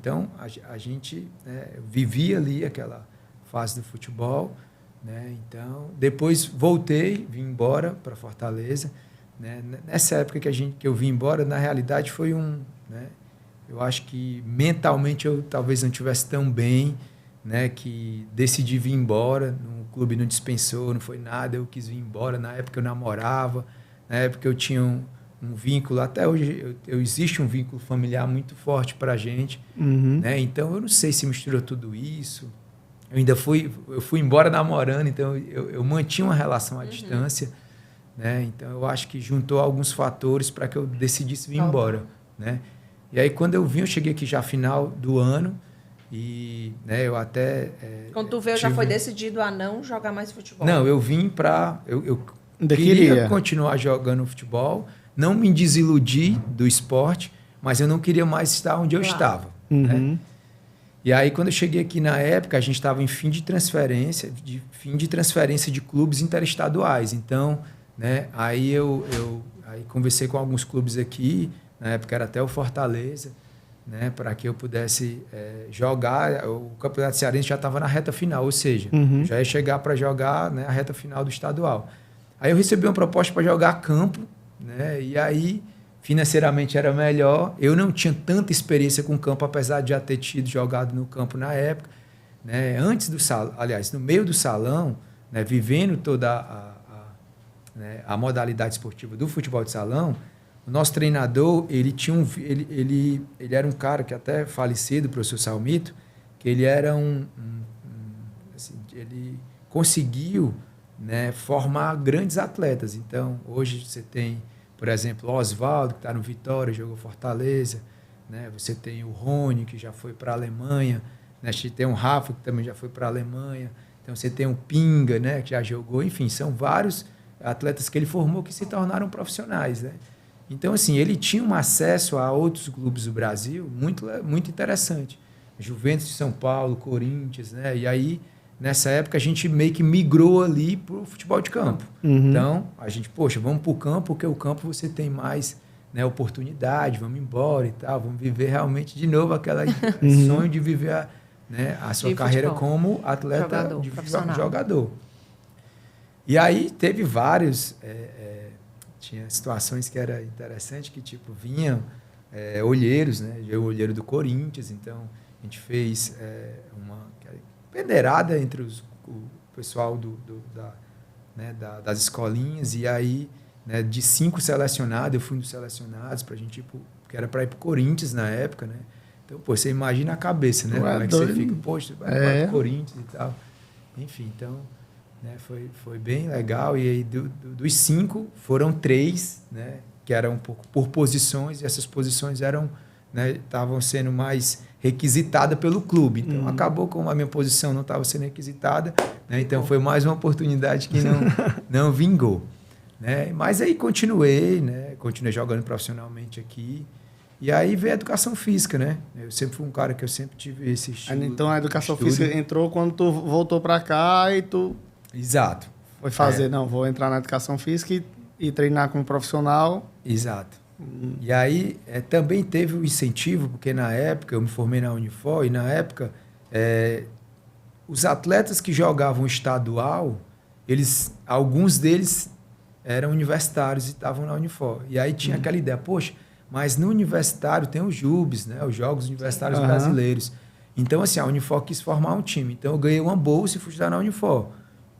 a gente, né, vivia ali aquela fase do futebol, né? Então, depois voltei, vim embora para Fortaleza, né? Nessa época que eu vim embora, na realidade foi né, eu acho que mentalmente eu talvez não estivesse tão bem, né, que decidi vir embora, o clube não dispensou, não foi nada, eu quis vir embora. Na época eu namorava, na época eu tinha um vínculo, até hoje existe um vínculo familiar muito forte para a gente, né? Então eu não sei se misturou tudo isso. Eu fui embora namorando, então eu mantinha uma relação à distância, né? Então eu acho que juntou alguns fatores para que eu decidisse vir embora, né? E aí quando eu vim, eu cheguei aqui já final do ano e, né, eu até Quando tu veio, já foi decidido a não jogar mais futebol? Não, eu vim para eu Ainda queria continuar jogando futebol, não me desiludi do esporte, mas eu não queria mais estar onde eu estava, né? E aí, quando eu cheguei aqui na época, a gente estava em fim de transferência de clubes interestaduais. Então, né, aí aí conversei com alguns clubes aqui, na época era até o Fortaleza, né, para que eu pudesse jogar. O Campeonato Cearense já estava na reta final, ou seja, eu já ia chegar para jogar, né, a reta final do estadual. Aí eu recebi uma proposta para jogar campo, né, e aí financeiramente era melhor. Eu não tinha tanta experiência com campo, apesar de já ter jogado no campo na época, né? Antes do salão, aliás, no meio do salão, né, vivendo toda a modalidade esportiva do futebol de salão, o nosso treinador, ele era um cara que até falecido, o professor Salmito, que ele era assim, ele conseguiu, né, formar grandes atletas. Então, hoje você tem, por exemplo, o Oswaldo, que está no Vitória, jogou Fortaleza, né? Você tem o Rony, que já foi para a Alemanha, né? Você tem o Rafa, que também já foi para a Alemanha. Então, você tem o Pinga, né, que já jogou. Enfim, são vários atletas que ele formou que se tornaram profissionais, né? Então, assim, ele tinha um acesso a outros clubes do Brasil muito, muito interessante. Juventus de São Paulo, Corinthians, né? E aí, nessa época, a gente meio que migrou ali para o futebol de campo. Então, a gente, poxa, vamos para o campo, porque o campo você tem mais, né, oportunidade, vamos embora e tal, vamos viver realmente de novo aquele sonho de viver a sua carreira como atleta, jogador. E aí teve vários... tinha situações que era interessante, que tipo, vinham olheiros, né? Eu olheiro do Corinthians, então a gente fez uma peneirada entre o pessoal das escolinhas, e aí, né, de 5 selecionados, eu fui um dos selecionados para a gente, porque era para ir para o Corinthians na época, né? Então, pô, você imagina a cabeça, né? Como é que você fica, poxa, vai para o Corinthians e tal. Enfim, então, né, foi bem legal. E aí, dos 5, foram 3, né, que eram por posições, e essas posições estavam sendo mais requisitada pelo clube. Então, acabou como a minha posição não estava sendo requisitada, né? Então, foi mais uma oportunidade que não vingou, né? Mas aí continuei, né? Continuei jogando profissionalmente aqui. E aí veio a educação física, né? Eu sempre fui um cara que eu sempre tive esse estilo. Então a educação estudo. física entrou quando tu voltou pra cá e tu Exato. foi fazer, não, vou entrar na educação física e treinar como profissional. Exato. E aí também teve o incentivo, porque na época eu me formei na Unifor e na época os atletas que jogavam estadual, alguns deles eram universitários e estavam na Unifor. E aí tinha aquela ideia, poxa, mas no universitário tem os JUBs, né? Os Jogos Universitários Brasileiros. Então, assim, a Unifor quis formar um time. Então, eu ganhei uma bolsa e fui estudar na Unifor.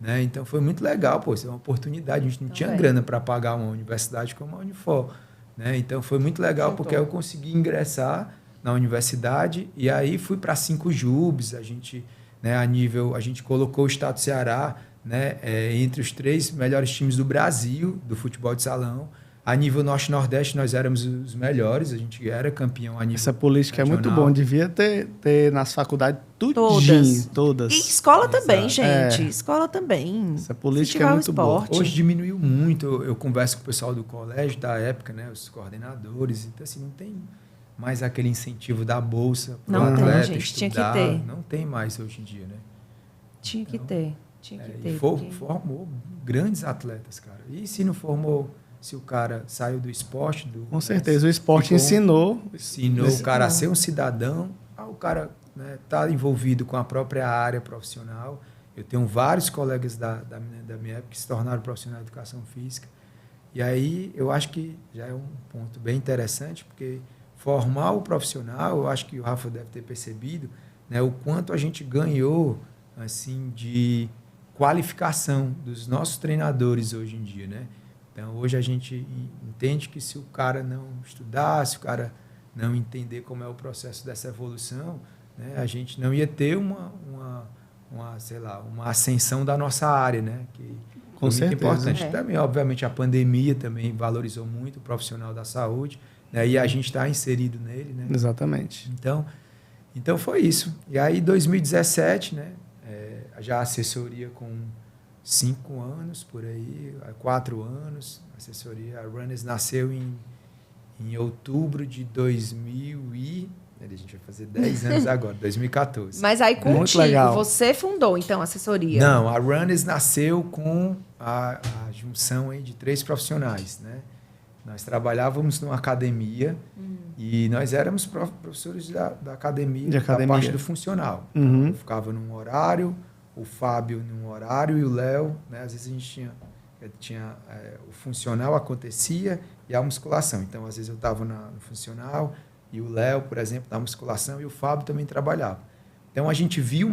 Né? Então, foi muito legal, pô, isso é uma oportunidade. A gente não tinha grana para pagar uma universidade como a Unifor. Né? Então, foi muito legal, porque aí eu consegui ingressar na universidade e aí fui para 5 JUBs. A gente, né, a gente colocou o estado do Ceará, né, entre os 3 melhores times do Brasil, do futebol de salão. A nível Norte-Nordeste, nós éramos os melhores, a gente era campeão a nível Essa política regional. é muito bom, devia ter nas faculdades todas. E escola também, Exato. gente. Escola também. Essa política Incentivar é o muito boa. esporte. Hoje diminuiu muito, eu converso com o pessoal do colégio da época, né, os coordenadores, então assim, não tem mais aquele incentivo da bolsa para o Não tem, atleta gente, tinha que estudar, ter. não tem mais hoje em dia, né? Tinha que ter. Tinha que ter. E formou grandes atletas, cara. E se não formou, se o cara saiu do esporte... Com certeza, o esporte ensinou o cara a ser um cidadão, o cara tá envolvido com a própria área profissional. Eu tenho vários colegas da minha época que se tornaram profissionais de educação física. E aí eu acho que já é um ponto bem interessante, porque formar o profissional, eu acho que o Rafa deve ter percebido, né, o quanto a gente ganhou assim, de qualificação dos nossos treinadores hoje em dia, né? Então, hoje a gente entende que se o cara não estudar, se o cara não entender como é o processo dessa evolução, né, a gente não ia ter uma ascensão da nossa área, né? Que Com foi muito certeza. importante. Também, obviamente, a pandemia também valorizou muito o profissional da saúde, né? E a gente está inserido nele, né? Exatamente. Então foi isso. E aí, 2017, né? Já a assessoria com 5 anos, por aí, 4 anos. A assessoria, a Runners nasceu em outubro de 2000 e... A gente vai fazer 10 anos agora, 2014. Mas aí Muito contigo, legal. você fundou, então, a assessoria? Não, a Runners nasceu com a junção aí de 3 profissionais, né? Nós trabalhávamos numa academia e nós éramos professores da academia, da parte do funcional. Uhum. Eu ficava num horário, o Fábio num horário e o Léo, né? Às vezes a gente tinha o funcional acontecia e a musculação. Então, às vezes eu estava no funcional e o Léo, por exemplo, na musculação e o Fábio também trabalhava. Então, a gente viu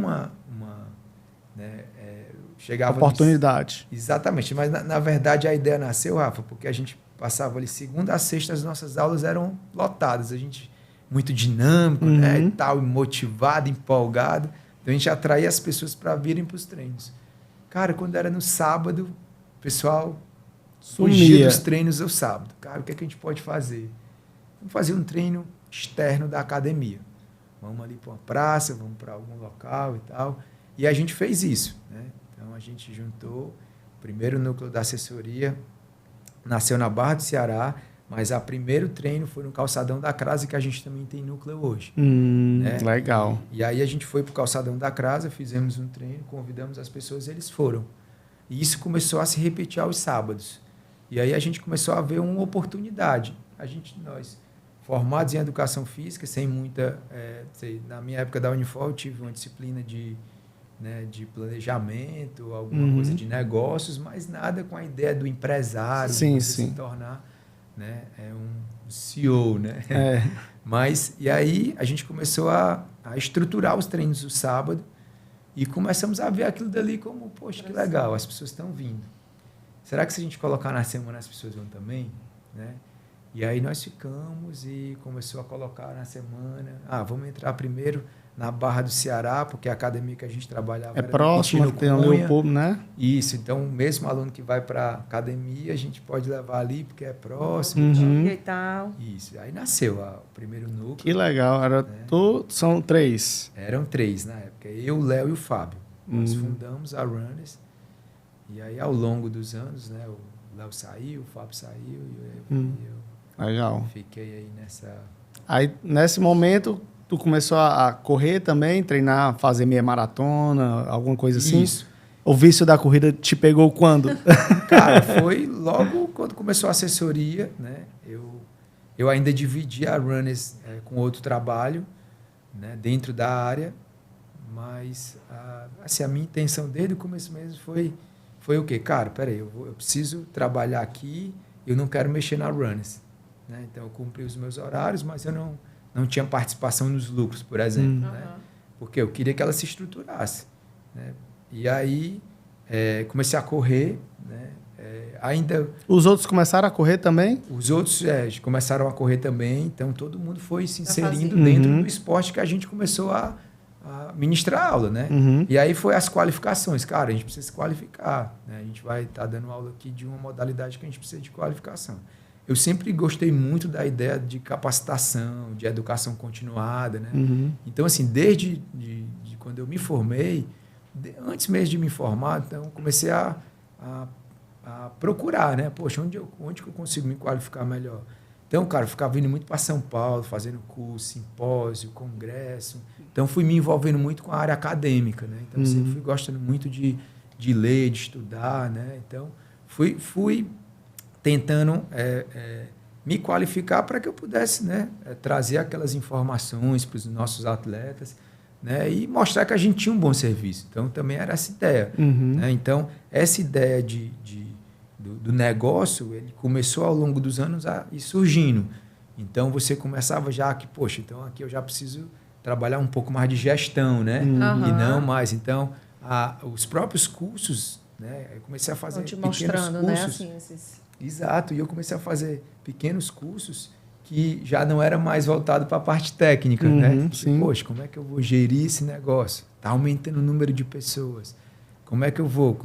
chegava Oportunidade. Exatamente, mas na verdade a ideia nasceu, Rafa, porque a gente passava ali segunda a sexta, as nossas aulas eram lotadas, a gente muito dinâmico, né, e tal, motivado, empolgado, então a gente atraía as pessoas para virem para os treinos. Cara, quando era no sábado, o pessoal fugia dos treinos no sábado. Cara, o que é que a gente pode fazer? Vamos fazer um treino externo da academia. Vamos ali para uma praça, vamos para algum local e tal. E a gente fez isso, né? Então, a gente juntou o primeiro núcleo da assessoria, nasceu na Barra do Ceará, mas o primeiro treino foi no Calçadão da Crasa, que a gente também tem núcleo hoje. Né? Legal. E aí a gente foi para o Calçadão da Crasa, fizemos um treino, convidamos as pessoas e eles foram. E isso começou a se repetir aos sábados. E aí a gente começou a ver uma oportunidade. Nós, formados em educação física, sem muita... na minha época da Unifor, eu tive uma disciplina de planejamento, alguma coisa de negócios, mas nada com a ideia do empresário, se tornar, né, um CEO, né? Mas, e aí a gente começou a estruturar os treinos do sábado e começamos a ver aquilo dali como, poxa, que legal, as pessoas estão vindo. Será que se a gente colocar na semana as pessoas vão também? Né? E aí nós ficamos e começou a colocar na semana, vamos entrar primeiro na Barra do Ceará, porque a academia que a gente trabalhava era próxima, tem ali o povo, né? Isso, então o mesmo aluno que vai para a academia, a gente pode levar ali, porque é próximo E tal. Isso, aí nasceu o primeiro núcleo. Que legal, são 3. Eram 3 na época, eu, o Léo e o Fábio. Nós fundamos a Runners, e aí ao longo dos anos, né, o Léo saiu, o Fábio saiu e eu Legal. fiquei aí nessa... Aí, nesse momento, tu começou a correr também, treinar, fazer meia maratona, alguma coisa assim? Isso. O vício da corrida te pegou quando? Cara, foi logo quando começou a assessoria, né? Eu ainda dividia a Runners com outro trabalho, né? Dentro da área, mas assim, a minha intenção desde o começo mesmo foi o quê? Cara, peraí, eu preciso trabalhar aqui, eu não quero mexer na Runners, né? Então eu cumpri os meus horários, mas eu não tinha participação nos lucros, por exemplo, né? Porque eu queria que ela se estruturasse, né? E aí comecei a correr, né? Ainda Os outros começaram a correr também? os outros começaram a correr também, então todo mundo foi se inserindo dentro do esporte que a gente começou a ministrar aula, né? E aí foi as qualificações. Cara, a gente precisa se qualificar, né? A gente vai estar dando aula aqui de uma modalidade que a gente precisa de qualificação. Eu sempre gostei muito da ideia de capacitação, de educação continuada, né? Então, assim, desde de quando eu me formei, antes mesmo de me formar, então, comecei a procurar, né? Poxa, onde que eu consigo me qualificar melhor? Então, cara, eu ficava vindo muito para São Paulo, fazendo curso, simpósio, congresso. Então, fui me envolvendo muito com a área acadêmica, né? Então, sempre fui gostando muito de ler, de estudar, né? Então, fui tentando me qualificar para que eu pudesse, né, trazer aquelas informações para os nossos atletas, né, e mostrar que a gente tinha um bom serviço. Então, também era essa ideia. Né? Então, essa ideia do negócio, ele começou ao longo dos anos a ir surgindo. Então, você começava já que, poxa, então aqui eu já preciso trabalhar um pouco mais de gestão, né? E não mais. Então, os próprios cursos, né, eu comecei a fazer Estão te pequenos mostrando, né? cursos. Assim, esses... Exato, e eu comecei a fazer pequenos cursos que já não era mais voltado para a parte técnica, né? Sim. Poxa, como é que eu vou gerir esse negócio? Está aumentando o número de pessoas. Como é que eu vou?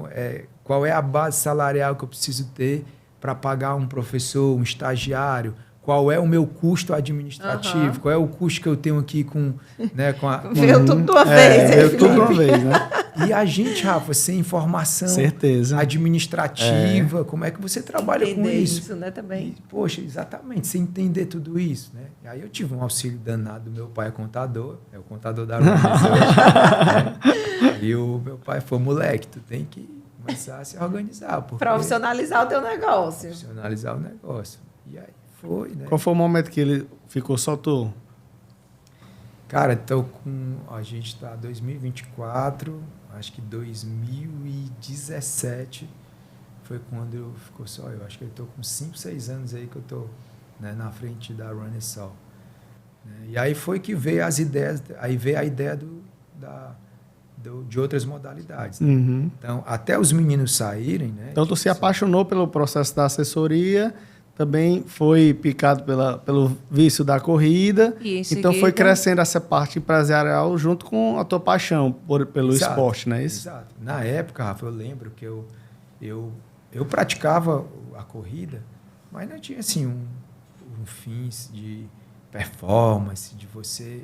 Qual é a base salarial que eu preciso ter para pagar um professor, um estagiário? Qual é o meu custo administrativo? Qual é o custo que eu tenho aqui com a... Veio tudo de uma vez, veio hein, tudo de uma Felipe? vez, né? E a gente, Rafa, sem informação Certeza. administrativa, como é que você trabalha com Entender isso? isso, né, também. E, poxa, exatamente, sem entender tudo isso, né? E aí eu tive um auxílio danado, meu pai é contador, é o contador da Runners hoje, né? E o meu pai foi, moleque, tu tem que começar a se organizar. Profissionalizar o teu negócio. Profissionalizar o negócio. E aí foi, né? Qual foi o momento que ele ficou só tu? Cara, então a gente está em 2024, acho que 2017 foi quando ficou só eu. Acho que eu estou com 5, 6 anos aí que eu estou, né, na frente da Runners Só. E aí foi que veio as ideias, aí veio a ideia de outras modalidades. Né? Então, até os meninos saírem, né? Então, tu se apaixonou pelo processo da assessoria, também foi picado pelo vício da corrida, E em então foi seguida- crescendo essa parte empresarial junto com a tua paixão pelo Exato, esporte, não é isso? Exato. Na época, Rafa, eu lembro que eu praticava a corrida, mas não tinha assim um fim de performance, de você...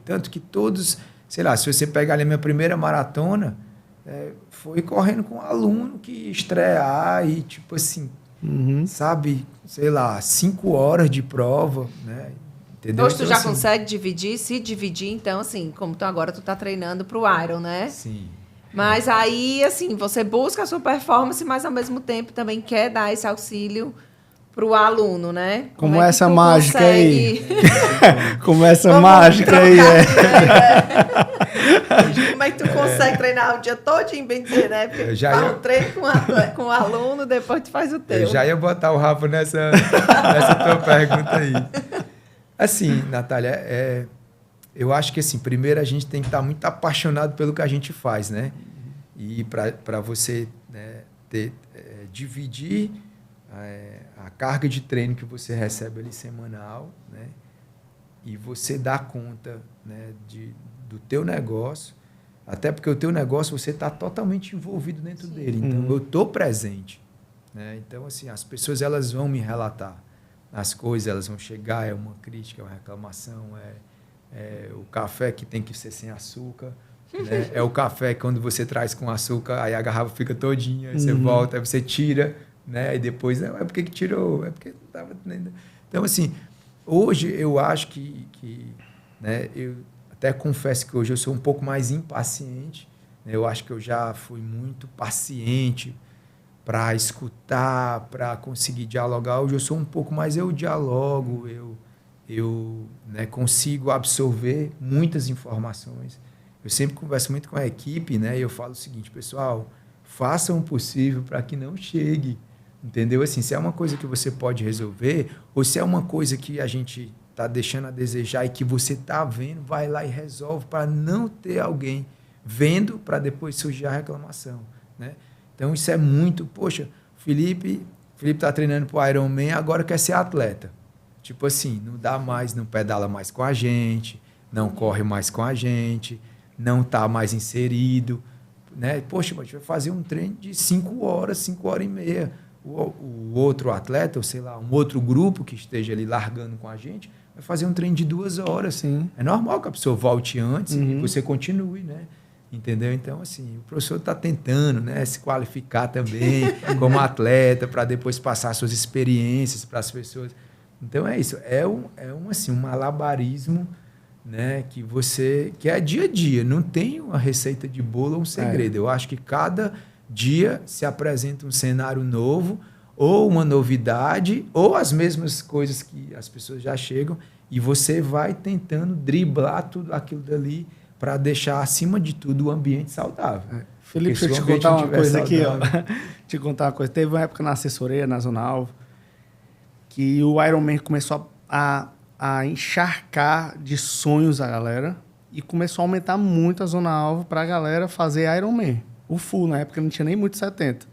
tanto que todos... Sei lá, se você pegar ali a minha primeira maratona, foi correndo com um aluno que ia estrear e, tipo assim, sabe, sei lá, 5 horas de prova, né? Entendeu? Hoje tu Então, já assim, consegue se dividir, então, assim, como agora tu tá treinando pro Iron, né? Sim. Mas aí, assim, você busca a sua performance, mas ao mesmo tempo também quer dar esse auxílio pro aluno, né? Como é que essa tu mágica aí. consegue- Como essa Vamos mágica aí, trocar Como é que tu consegue treinar o dia todinho, bem dizer, né? Porque Eu já faz ia- um treino com o aluno, depois tu faz o teu. Eu já ia botar o Rafa nessa tua pergunta aí. Assim, Natália, eu acho que assim, primeiro a gente tem que estar muito apaixonado pelo que a gente faz, né? E para você, né, dividir a carga de treino que você recebe ali semanal, né? E você dar conta, né, do teu negócio, até porque o teu negócio você está totalmente envolvido dentro dele. Então, eu estou presente. Né? Então, assim, as pessoas elas vão me relatar as coisas, elas vão chegar, é uma crítica, é uma reclamação, é o café que tem que ser sem açúcar, né? É o café que quando você traz com açúcar, aí a garrafa fica todinha, aí você volta, aí você tira, né? E depois, não, é porque que tirou, é porque não estava... Então, assim, hoje eu acho que né, eu até confesso que hoje eu sou um pouco mais impaciente, né? Eu acho que eu já fui muito paciente para escutar, para conseguir dialogar. Hoje eu sou um pouco mais, eu dialogo, eu né, consigo absorver muitas informações. Eu sempre converso muito com a equipe, né? E eu falo o seguinte, pessoal, façam o possível para que não chegue, entendeu? Assim, se é uma coisa que você pode resolver, ou se é uma coisa que a gente está deixando a desejar e que você está vendo, vai lá e resolve para não ter alguém vendo para depois surgir a reclamação, né? Então, isso é muito... Poxa, Felipe está treinando para o Ironman, agora quer ser atleta. Tipo assim, não dá mais, não pedala mais com a gente, não corre mais com a gente, não está mais inserido, né? Poxa, mas a gente vai fazer um treino de 5 horas, 5 horas e meia. O outro atleta, ou sei lá, um outro grupo que esteja ali largando com a gente, vai fazer um treino de 2 horas. Sim. É normal que a pessoa volte antes e você continue, né? Entendeu? Então, assim, o professor está tentando, né, se qualificar também como atleta para depois passar suas experiências para as pessoas. Então, é isso. Um malabarismo, né, que é dia a dia. Não tem uma receita de bolo ou um segredo. Eu acho que cada dia se apresenta um cenário novo ou uma novidade ou as mesmas coisas que as pessoas já chegam e você vai tentando driblar tudo aquilo dali para deixar, acima de tudo, o ambiente saudável. Felipe, deixa eu te contar uma coisa aqui. Te contar uma coisa. Teve uma época na assessoria, na Zona Alvo, que o Ironman começou a encharcar de sonhos a galera e começou a aumentar muito a Zona Alvo para a galera fazer Ironman. O full, na época, não tinha nem muito 70.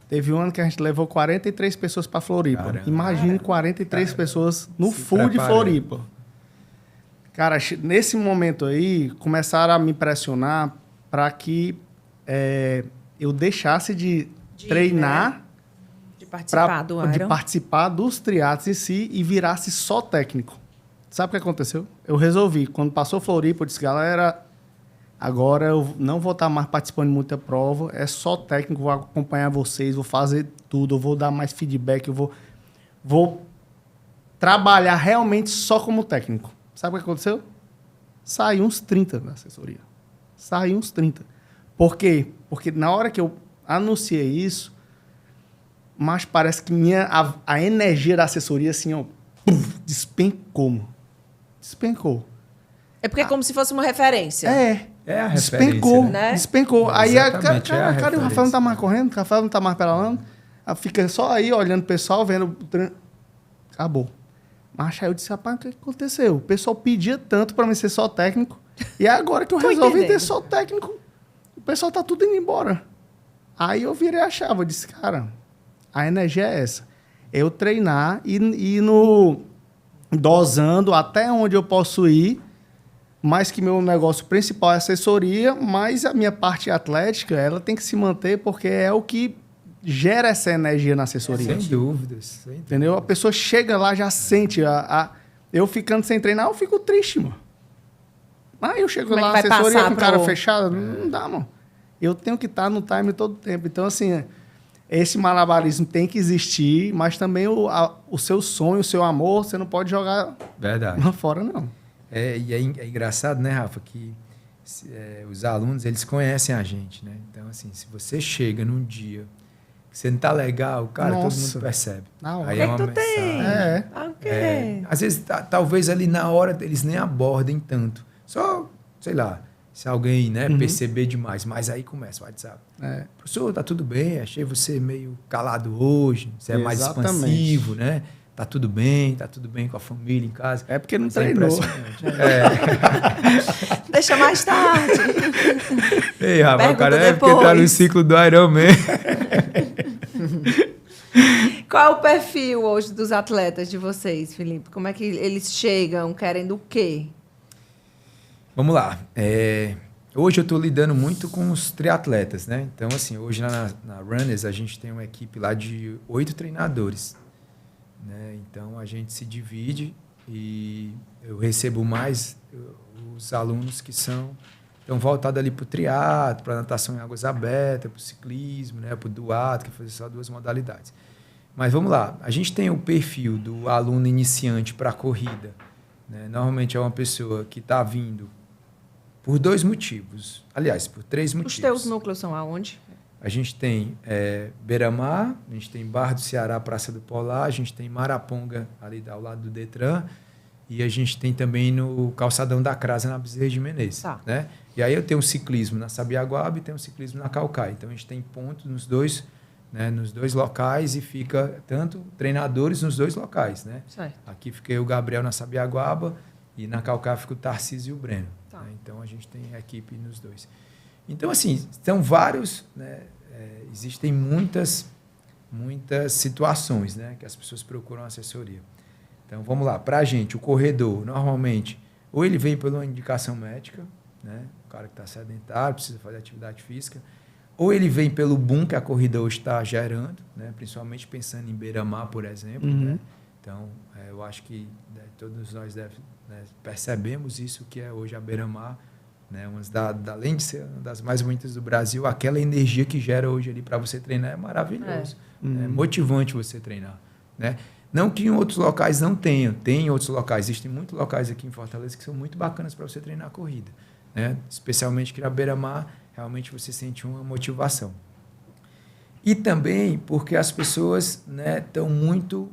Teve um ano que a gente levou 43 pessoas para Floripa. Caramba. Imagine 43 pessoas no full de Floripa. Cara, nesse momento aí, começaram a me pressionar para que eu deixasse de treinar, né? De participar dos triatlos em si e virasse só técnico. Sabe o que aconteceu? Eu resolvi. Quando passou Floripa, eu disse, galera, agora eu não vou estar mais participando de muita prova, é só técnico, vou acompanhar vocês, vou fazer tudo, eu vou dar mais feedback, eu vou trabalhar realmente só como técnico. Sabe o que aconteceu? Saiu uns 30 da assessoria. Saiu uns 30. Por quê? Porque na hora que eu anunciei isso, mas parece que a energia da assessoria, assim, ó, despencou. Despencou. É porque é como se fosse uma referência. É a referência, despencou, né? Despencou. Aí, cara, o Rafael não tá mais correndo, o Rafael não tá mais pedalando. Fica só aí, olhando o pessoal, vendo o treino. Acabou. Mas aí eu disse, rapaz, o que aconteceu? O pessoal pedia tanto para mim ser só técnico. E agora que eu resolvi ter só técnico, o pessoal tá tudo indo embora. Aí eu virei a chave. Eu disse, cara, a energia é essa. Eu treinar e ir dosando até onde eu posso ir, mas que meu negócio principal é assessoria, mas a minha parte atlética, ela tem que se manter porque é o que gera essa energia na assessoria. Sem dúvidas. Entendeu? A pessoa chega lá, já sente. Eu ficando sem treinar, eu fico triste, mano. Aí eu chego lá, assessoria com cara fechada, não dá, mano. Eu tenho que estar no time todo o tempo. Então, assim, esse malabarismo tem que existir, mas também o seu sonho, o seu amor, você não pode jogar lá fora, não. E é engraçado, né, Rafa, que os alunos, eles conhecem a gente, né? Então, assim, se você chega num dia você não tá legal, cara, todo mundo percebe. Aí é uma mensagem. Às vezes, talvez ali na hora eles nem abordem tanto. Só, sei lá, se alguém perceber demais. Mas aí começa o WhatsApp. Professor, tá tudo bem? Achei você meio calado hoje. Você é mais expansivo, né? Tá tudo bem com a família em casa. É porque não treinou. Deixa mais tarde. Ei, Rafa, o cara porque tá no ciclo do Ironman. Qual é o perfil hoje dos atletas de vocês, Felipe? Como é que eles chegam querendo o quê? Vamos lá. Hoje eu estou lidando muito com os triatletas, né? Então, assim, hoje na Runners a gente tem uma equipe lá de 8 treinadores, né? Então, a gente se divide e eu recebo mais os alunos que estão voltados ali para o triatlo, para a natação em águas abertas, para o ciclismo, né? Para o duato, que é fazer só 2 modalidades. Mas vamos lá, a gente tem o perfil do aluno iniciante para a corrida. Né? Normalmente é uma pessoa que está vindo por 2 motivos. Aliás, por 3 motivos. Os teus núcleos são aonde? A gente tem Beira-Mar, a gente tem Barra do Ceará, Praça do Polar, a gente tem Maraponga, ali ao lado do Detran, e a gente tem também no Calçadão da Crasa, na Bezerra de Menezes. Tá. Né? E aí eu tenho um ciclismo na Sabiaguaba e tenho um ciclismo na Caucaia. Então a gente tem pontos nos dois locais e fica tanto treinadores nos 2 locais. Né? Certo. Aqui fiquei o Gabriel na Sabiaguaba e na Caucaia fica o Tarcísio e o Breno. Tá. Né? Então a gente tem equipe nos 2. Então, assim, são vários, né? Existem muitas situações, né, que as pessoas procuram assessoria. Então, vamos lá. Para a gente, o corredor, normalmente, ou ele vem por uma indicação médica, né, o cara que está sedentário, precisa fazer atividade física, ou ele vem pelo boom que a corrida hoje está gerando, né, principalmente pensando em Beira-Mar, por exemplo. Né? Então, eu acho que todos nós percebemos isso, que é hoje a Beira-Mar, né, além de ser uma das mais bonitas do Brasil, aquela energia que gera hoje ali para você treinar é maravilhoso. É motivante você treinar. Né? Não que em outros locais não tenham, tem em outros locais. Existem muitos locais aqui em Fortaleza que são muito bacanas para você treinar a corrida. Né? Especialmente que na Beira-Mar, realmente você sente uma motivação. E também porque as pessoas estão muito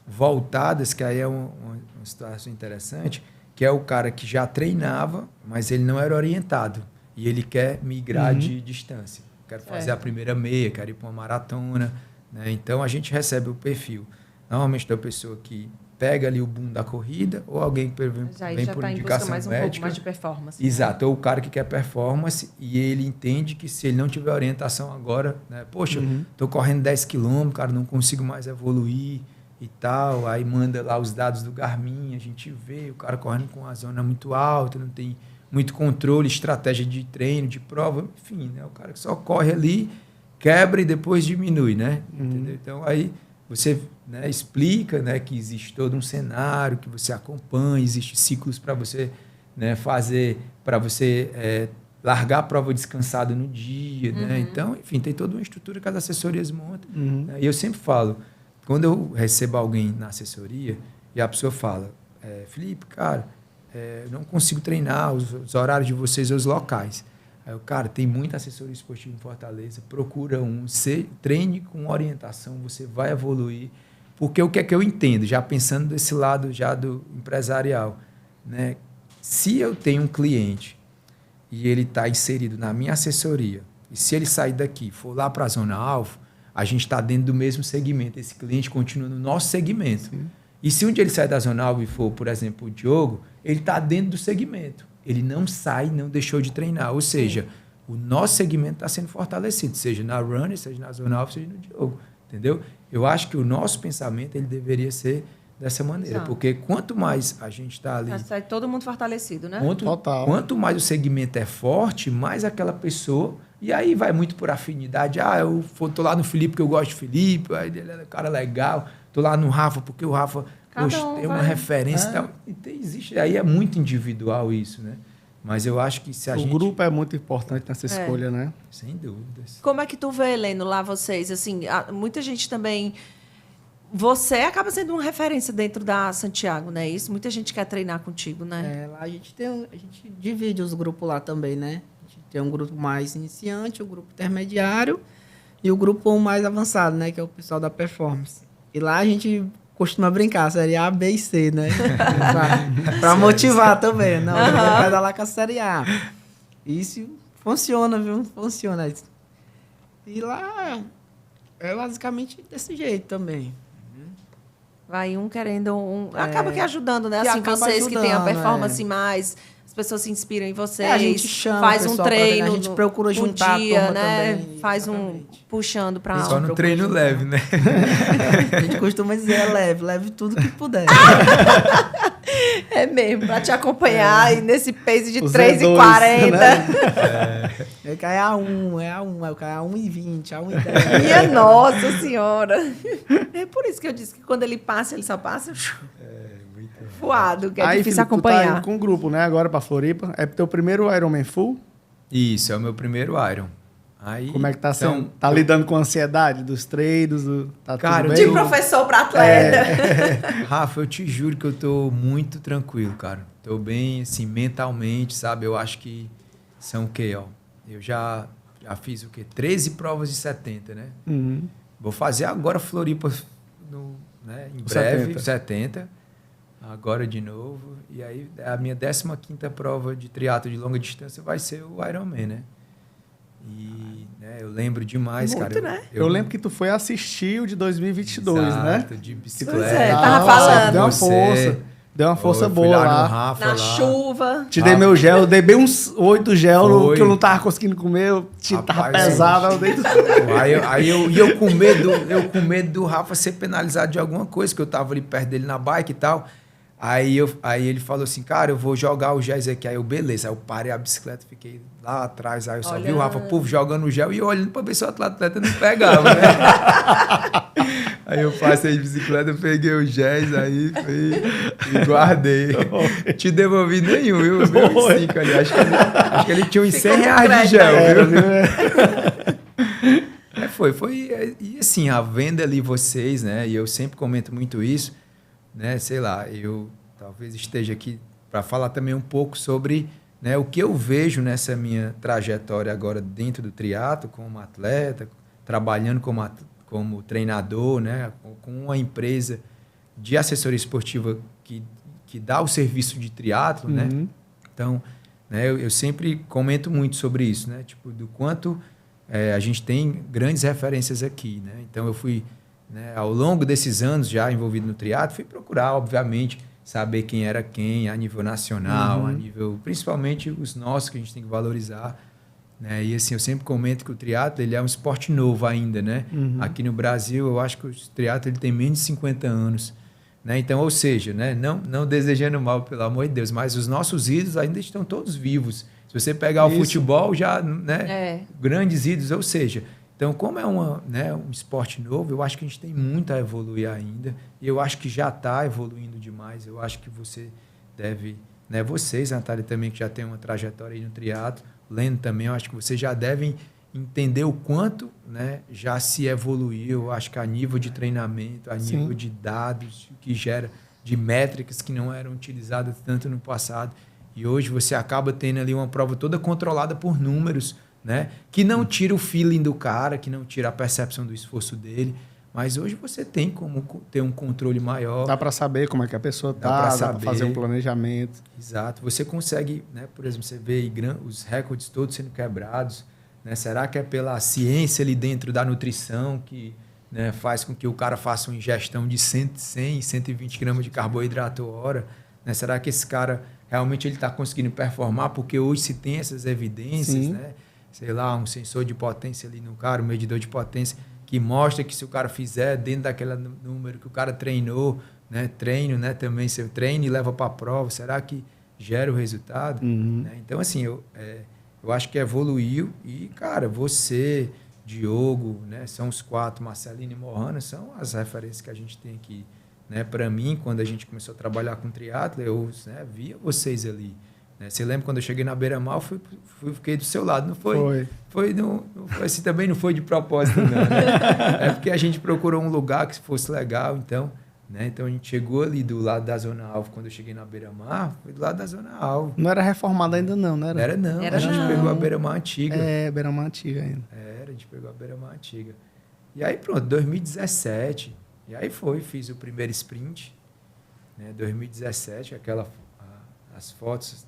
voltadas, que aí é uma situação interessante, que é o cara que já treinava, mas ele não era orientado. E ele quer migrar de distância. Quero fazer a primeira meia, quero ir para uma maratona. Né? Então, a gente recebe o perfil. Normalmente, da pessoa que pega ali o boom da corrida, ou alguém que vem por indicação mais um médica. pouco mais de performance. Exato. Né? Ou o cara que quer performance e ele entende que se ele não tiver orientação agora, né? Poxa, estou correndo 10 km, cara, não consigo mais evoluir e tal, aí manda lá os dados do Garmin, a gente vê o cara correndo com a zona muito alta, não tem muito controle, estratégia de treino, de prova, enfim, né? O cara que só corre ali, quebra e depois diminui, né? Entendeu? Então, aí você explica, né, que existe todo um cenário que você acompanha, existem ciclos para você fazer, para você largar a prova descansado no dia, né? Então, enfim, tem toda uma estrutura que as assessorias montam. Né? E eu sempre falo, quando eu recebo alguém na assessoria e a pessoa fala, Felipe, cara, eu não consigo treinar os horários de vocês, os locais. Aí eu, cara, tem muita assessoria esportiva em Fortaleza, procura treine com orientação, você vai evoluir. Porque o que é que eu entendo, já pensando desse lado já do empresarial, né? Se eu tenho um cliente e ele está inserido na minha assessoria, e se ele sair daqui for lá para a Zona Alfa, a gente está dentro do mesmo segmento. Esse cliente continua no nosso segmento. Sim. E se um dia ele sair da Zona Alfa e for, por exemplo, o Diogo, ele está dentro do segmento. Ele não sai, não deixou de treinar. Ou seja, o nosso segmento está sendo fortalecido, seja na Runner, seja na Zona Alfa, seja no Diogo. Entendeu? Eu acho que o nosso pensamento ele deveria ser dessa maneira. Exato. Porque quanto mais a gente está ali... Sai todo mundo fortalecido, né? Quanto mais o segmento é forte, mais aquela pessoa... E aí vai muito por afinidade. Eu tô lá no Felipe porque eu gosto de Felipe, aí ele é um cara legal. Tô lá no Rafa porque o Rafa tem uma referência e tal. Existe, aí é muito individual isso, né? Mas eu acho que se a gente... O grupo é muito importante nessa escolha, né? Sem dúvidas. Como é que tu vê, Heleno, lá vocês? Assim, muita gente também... Você acaba sendo uma referência dentro da Santiago, né? Isso, muita gente quer treinar contigo, né? Lá a gente divide os grupos lá também, né? Tem um grupo mais iniciante, o grupo intermediário e o grupo mais avançado, né? Que é o pessoal da performance. E lá a gente costuma brincar, série A, B e C, né? Pra motivar também. Não, vai dar lá com a série A. Isso funciona, viu? Funciona. E lá é basicamente desse jeito também. Vai um querendo um... Acaba que ajudando, né? Que assim, vocês ajudando, que têm a performance mais... As pessoas se inspiram em vocês. A gente chama faz um treino. A gente procura juntar dia, a turma né? também. Faz Exatamente. puxando para Só no treino leve, né? A gente costuma dizer leve tudo que puder. É mesmo, para te acompanhar e nesse pace de Os 3,40. né? Eu caio a 1, eu caio a 1,20, a 1,10. Minha Nossa Senhora. É por isso que eu disse que quando ele passa, ele só passa voado, que é aí, difícil Felipe, acompanhar. Tu tá indo com um grupo, né? Agora pra Floripa. É teu primeiro Ironman full? Isso, é o meu primeiro Iron. Aí, Como é que tá então, sendo? Tá lidando com a ansiedade dos treinos? Tá Cara, tudo De bem? professor para atleta. Rafa, eu te juro que eu tô muito tranquilo, cara. Tô bem, assim, mentalmente, sabe? Eu acho que são o quê, ó? Eu já fiz o quê? 13 provas de 70, né? Uhum. Vou fazer agora Floripa né? Em breve, 70. 70. Agora de novo. E aí a minha 15ª prova de triatlo de longa distância vai ser o Ironman, né? E né, eu lembro demais, Muito, cara. né? Eu lembro que tu foi assistir o de 2022, né? Exato, de bicicleta. Pois é, tava falando. Deu uma Você. força. Deu uma força Eu fui boa lá lá. no Rafa, Na lá. chuva. Te dei meu gel, eu dei bem uns 8 gel Foi. que eu não tava conseguindo comer, tava Rapaz, pesado. Eu dei... eu com medo do Rafa ser penalizado de alguma coisa, que eu tava ali perto dele na bike e tal. Aí ele falou assim, cara, eu vou jogar o gel aqui. Aí eu, beleza. Aí eu parei a bicicleta, fiquei lá atrás. Aí eu só vi o Rafa, pô, jogando o gel e eu olhando pra ver se o atleta não pegava, né? Aí eu passei de bicicleta, peguei o géis aí e guardei. Te devolvi nenhum, viu? Veio 5 ali. Acho que ele tinha uns 100 reais de gel, viu? Foi. E assim, a venda ali, vocês, né? E eu sempre comento muito isso, né? Sei lá, eu talvez esteja aqui para falar também um pouco sobre, né, o que eu vejo nessa minha trajetória agora dentro do triatlo, como atleta, trabalhando como treinador, né, com uma empresa de assessoria esportiva que dá o serviço de triatlo, né? Então, né, eu sempre comento muito sobre isso, né? Tipo, do quanto a gente tem grandes referências aqui, né? Então, eu fui, né, ao longo desses anos já envolvido no triatlo, fui procurar, obviamente, saber quem era quem a nível nacional, a nível, principalmente os nossos que a gente tem que valorizar, né? E assim, eu sempre comento que o triatlo ele é um esporte novo ainda, né? Aqui no Brasil, eu acho que o triatlo ele tem menos de 50 anos, né? Então, ou seja, né, não desejando mal, pelo amor de Deus, mas os nossos ídolos ainda estão todos vivos. Se você pegar o futebol, já, né, grandes ídolos, ou seja, então, como é um esporte novo, eu acho que a gente tem muito a evoluir ainda. E eu acho que já está evoluindo demais. Eu acho que você deve... Né, vocês, Natália, também, que já tem uma trajetória aí no triatlo, Leno também, eu acho que vocês já devem entender o quanto, né, já se evoluiu. Eu acho que a nível de treinamento, a nível de dados que gera, de métricas que não eram utilizadas tanto no passado. E hoje você acaba tendo ali uma prova toda controlada por números, né? Que não tira o feeling do cara, que não tira a percepção do esforço dele, mas hoje você tem como ter um controle maior. Dá para saber como é que a pessoa dá para fazer um planejamento. Exato. Você consegue, né? Por exemplo, você vê os recordes todos sendo quebrados, né? Será que é pela ciência ali dentro da nutrição que, né, faz com que o cara faça uma ingestão de 100, 120 gramas de carboidrato hora? Né? Será que esse cara realmente ele está conseguindo performar? Porque hoje se tem essas evidências, né? Sei lá, um sensor de potência ali no cara, um medidor de potência, que mostra que se o cara fizer dentro daquele número que o cara treinou, né? Treino, né? Também, se eu treino e leva para a prova, será que gera o resultado? Né? Então, assim, eu acho que evoluiu e, cara, você, Diogo, né? São os 4, Marcelino e Mohana, são as referências que a gente tem aqui. Né? Para mim, quando a gente começou a trabalhar com triatlo, eu, né, via vocês ali. Né? Você lembra quando eu cheguei na beira-mar, fiquei do seu lado, não foi? Não foi assim, também não foi de propósito, não. Né? É porque a gente procurou um lugar que fosse legal, então, né? Então a gente chegou ali do lado da Zona Alvo. Quando eu cheguei na beira-mar, foi do lado da Zona Alvo. Não era reformada ainda não, né? A gente pegou a beira-mar antiga. Beira-mar antiga ainda. A gente pegou a beira-mar antiga. E aí pronto, 2017, e aí fiz o primeiro sprint, né? 2017, as fotos,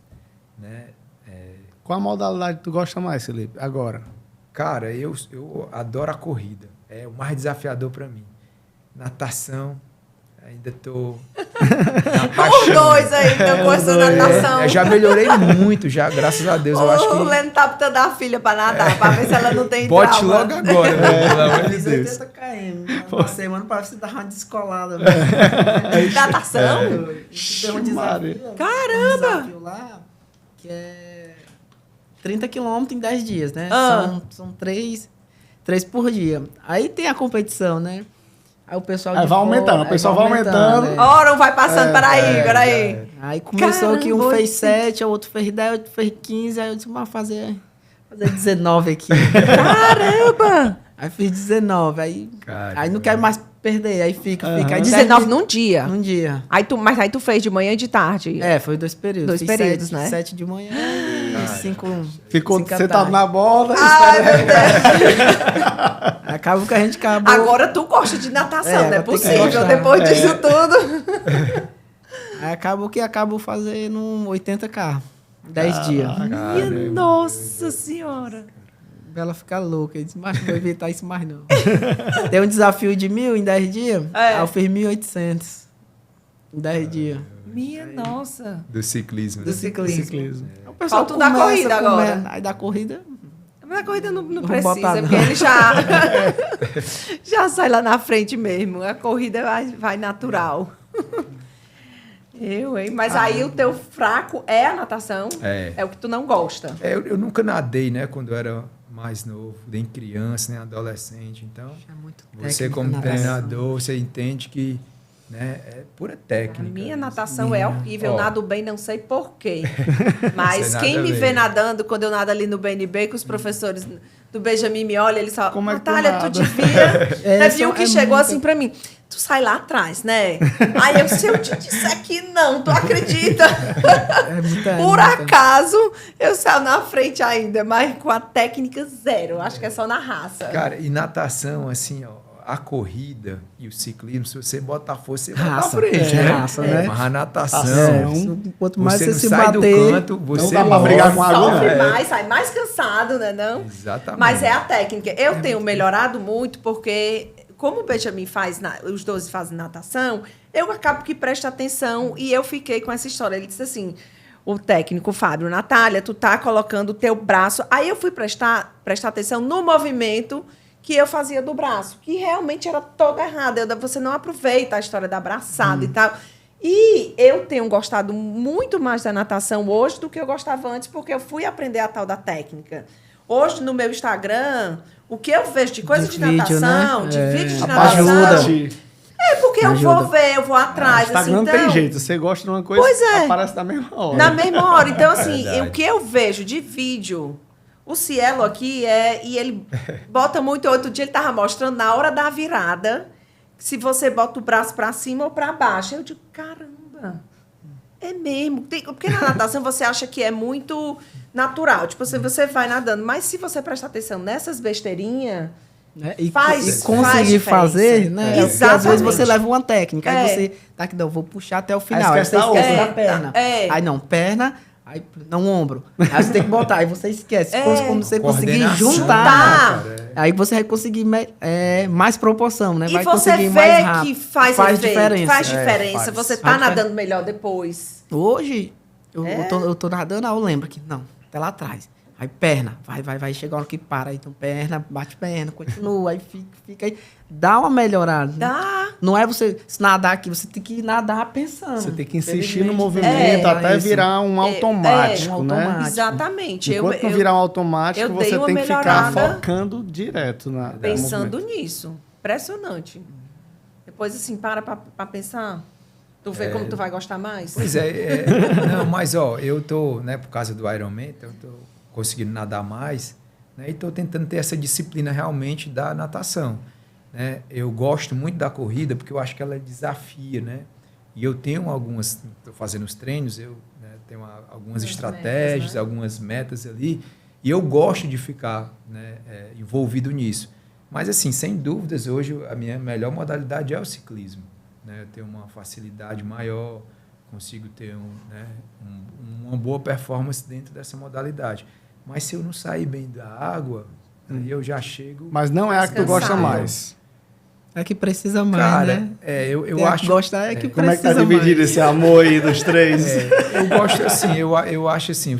né? Qual a modalidade que tu gosta mais, Felipe, agora? Cara, eu adoro a corrida. É o mais desafiador para mim. Natação, ainda tô na paixão. Os dois aí estão gostando da natação. Já melhorei muito, já, graças a Deus. Eu acho que o Leno tá botando a filha para nadar, para ver se ela não tem bote trauma. logo agora, né? Pelo amor de Deus. 80 km. Uma semana parece que você dava uma descolada. Natação? Tem um desafio. Caramba! Um desafio lá que é 30 km em 10 dias, né? São 3 por dia. Aí tem a competição, né? Aí o pessoal vai aumentando, o pessoal vai aumentando. Né? Ora, vai passando, peraí. Aí começou que um Caramba, fez 7, o outro fez 10, o outro fez 15, aí eu disse, vamos fazer fazer 19 aqui. Caramba! Aí fiz 19, aí não quero mais perder, aí fica. Aí 19 num dia? Num dia. Mas aí tu fez de manhã e de tarde? Foi 2 períodos. Dois Fiz períodos, 7, né? 7 de manhã e 5 Ficou cinco à sentado tarde. na bola. Ai, meu Deus! Acaba que a gente acabou... Agora tu gosta de natação, não é agora tem que possível, gostar. depois disso tudo. Aí acabo fazendo 80K. 10 dias. Minha nossa senhora! Ela fica louca. Eu disse, mas não vou evitar isso mais não. Tem um desafio de 1.000 em 10 dias. Aí eu fiz 1.800 em 10 dias. Minha nossa! Do ciclismo. Do né? ciclismo. O pessoal Falta da corrida agora. Aí da corrida... Mas a corrida não Vou precisa, botar, não. porque ele já sai lá na frente mesmo. A corrida vai natural. Hein? Mas aí o teu fraco é a natação? É o que tu não gosta? Eu nunca nadei, né? Quando eu era mais novo, nem criança, nem adolescente. Então, É muito você técnico como natação. treinador, você entende que, né, é pura técnica. A minha natação é horrível. Eu Ó. nado bem, não sei porquê. Mas Você quem nada me bem. vê nadando, quando eu nado ali no BNB, com os professores do Benjamin me olham, eles falam, Como é que tu Natália, tu nada? devia... Teve um que chegou muito- assim pra mim, tu sai lá atrás, né? Aí se eu te disser que não, tu acredita? Por acaso, eu saio na frente ainda, mas com a técnica zero. Acho que é só na raça. Cara, e natação, assim, ó, a corrida e o ciclismo, se você botar força, você vai pra Raça, frente, né? raça, né? Mas a natação, Quanto mais você não se sai bater... do canto, você dá pra brigar com a água, Sofre não. mais, sai mais cansado, né? Não? Exatamente. Mas é a técnica. Eu tenho melhorado muito porque, como o Benjamin os 12 fazem natação, eu acabo que presto atenção e eu fiquei com essa história. Ele disse assim, o técnico Fábio, Natália, tu tá colocando o teu braço... Aí eu fui prestar atenção no movimento que eu fazia do braço, que realmente era todo errado. Você não aproveita a história da abraçada e tal. E eu tenho gostado muito mais da natação hoje do que eu gostava antes, porque eu fui aprender a tal da técnica. Hoje, no meu Instagram, o que eu vejo de coisa de vídeo, natação, né? de vídeo de Ajuda. natação... É porque eu Ajuda. vou ver, eu vou atrás. Instagram assim, não então, tem jeito. Você gosta de uma coisa, Pois é. aparece na mesma hora. na mesma hora. Então, assim, Verdade. o que eu vejo de vídeo... O Cielo aqui e ele bota muito. Outro dia ele tava mostrando na hora da virada, se você bota o braço para cima ou para baixo. Eu digo, caramba, é mesmo. Porque na natação você acha que é muito natural. Tipo, você vai nadando. Mas se você prestar atenção nessas besteirinhas, Né? E faz conseguir diferença. fazer, né? Porque às Exatamente. vezes você leva uma técnica, É. aí você tá aqui, não, vou puxar até o final. Aí esquece você da esquece outra. da perna. É. Aí não, perna, aí não ombro. Aí você tem que botar, aí você esquece. Quando você conseguir Coordenação, juntar, né, cara? aí você vai conseguir mais proporção, né? E Vai você conseguir vê mais rápido. que faz efeito, diferença. faz diferença. faz. Você tá Faz diferença. nadando melhor depois. Hoje, É? eu tô nadando, aí eu lembro que não, até lá atrás. Aí perna, vai, chega a hora que para. Aí então perna, bate perna, continua, aí fica aí. Dá uma melhorada. Dá. Não é você se nadar aqui, você tem que nadar pensando. Você tem que insistir no Infelizmente, movimento até isso. virar um automático, um né? automático. Exatamente. Enquanto não virar um automático, eu dei você uma tem que ficar melhorada focando direto no pensando movimento. nisso. Impressionante. Depois, assim, para pensar. Tu vê como tu vai gostar mais? Pois é, não, mas ó, eu tô, né, por causa do Ironman, então eu tô conseguindo nadar mais, né, e tô tentando ter essa disciplina realmente da natação, né? Eu gosto muito da corrida porque eu acho que ela desafia, né? E eu tenho tô fazendo os treinos, eu, né, tenho algumas estratégias, metas, né? algumas metas ali, e eu gosto de ficar, né, envolvido nisso. Mas assim, sem dúvidas, hoje a minha melhor modalidade é o ciclismo. Né? Eu tenho uma facilidade maior, consigo ter uma boa performance dentro dessa modalidade. Mas se eu não sair bem da água, aí eu já chego... Mas não é a que tu gosta Cansado. mais. É que precisa mais, Cara, né? eu Tem a que acho... gostar é que Como é que tá precisa dividido mais. esse amor aí dos três? Eu gosto assim, eu acho assim,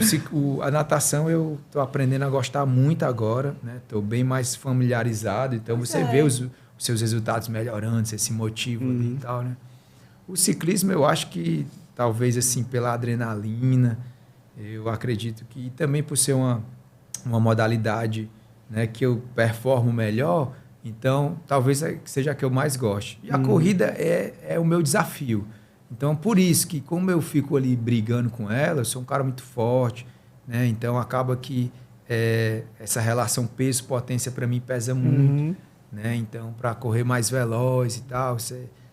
a natação eu estou aprendendo a gostar muito agora, né? Estou bem mais familiarizado, então você vê os seus resultados melhorando, você se motiva ali e tal, né? O ciclismo eu acho que talvez assim pela adrenalina, eu acredito que também por ser uma modalidade, né, que eu performo melhor, então talvez seja a que eu mais goste. E a corrida é o meu desafio. Então, por isso que, como eu fico ali brigando com ela, eu sou um cara muito forte, né? Então, acaba que essa relação peso-potência para mim pesa muito, né? Então, para correr mais veloz e tal,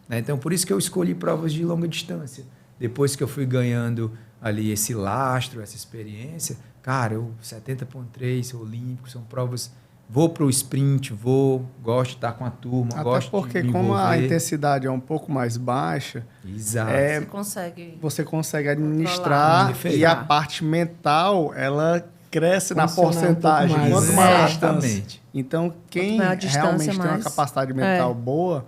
né? Então, por isso que eu escolhi provas de longa distância. Depois que eu fui ganhando ali esse lastro, essa experiência, cara, eu 70.3, olímpico, são provas... Vou pro sprint, gosto de estar com a turma, Até gosto porque de me como a envolver. intensidade é um pouco mais baixa, Exato. você consegue administrar controlar. e a parte mental, ela cresce na Funciona um porcentagem. pouco mais. Quanto maior a Exatamente. distância. Então, quem maior a distância, realmente tem uma mais- capacidade mental boa,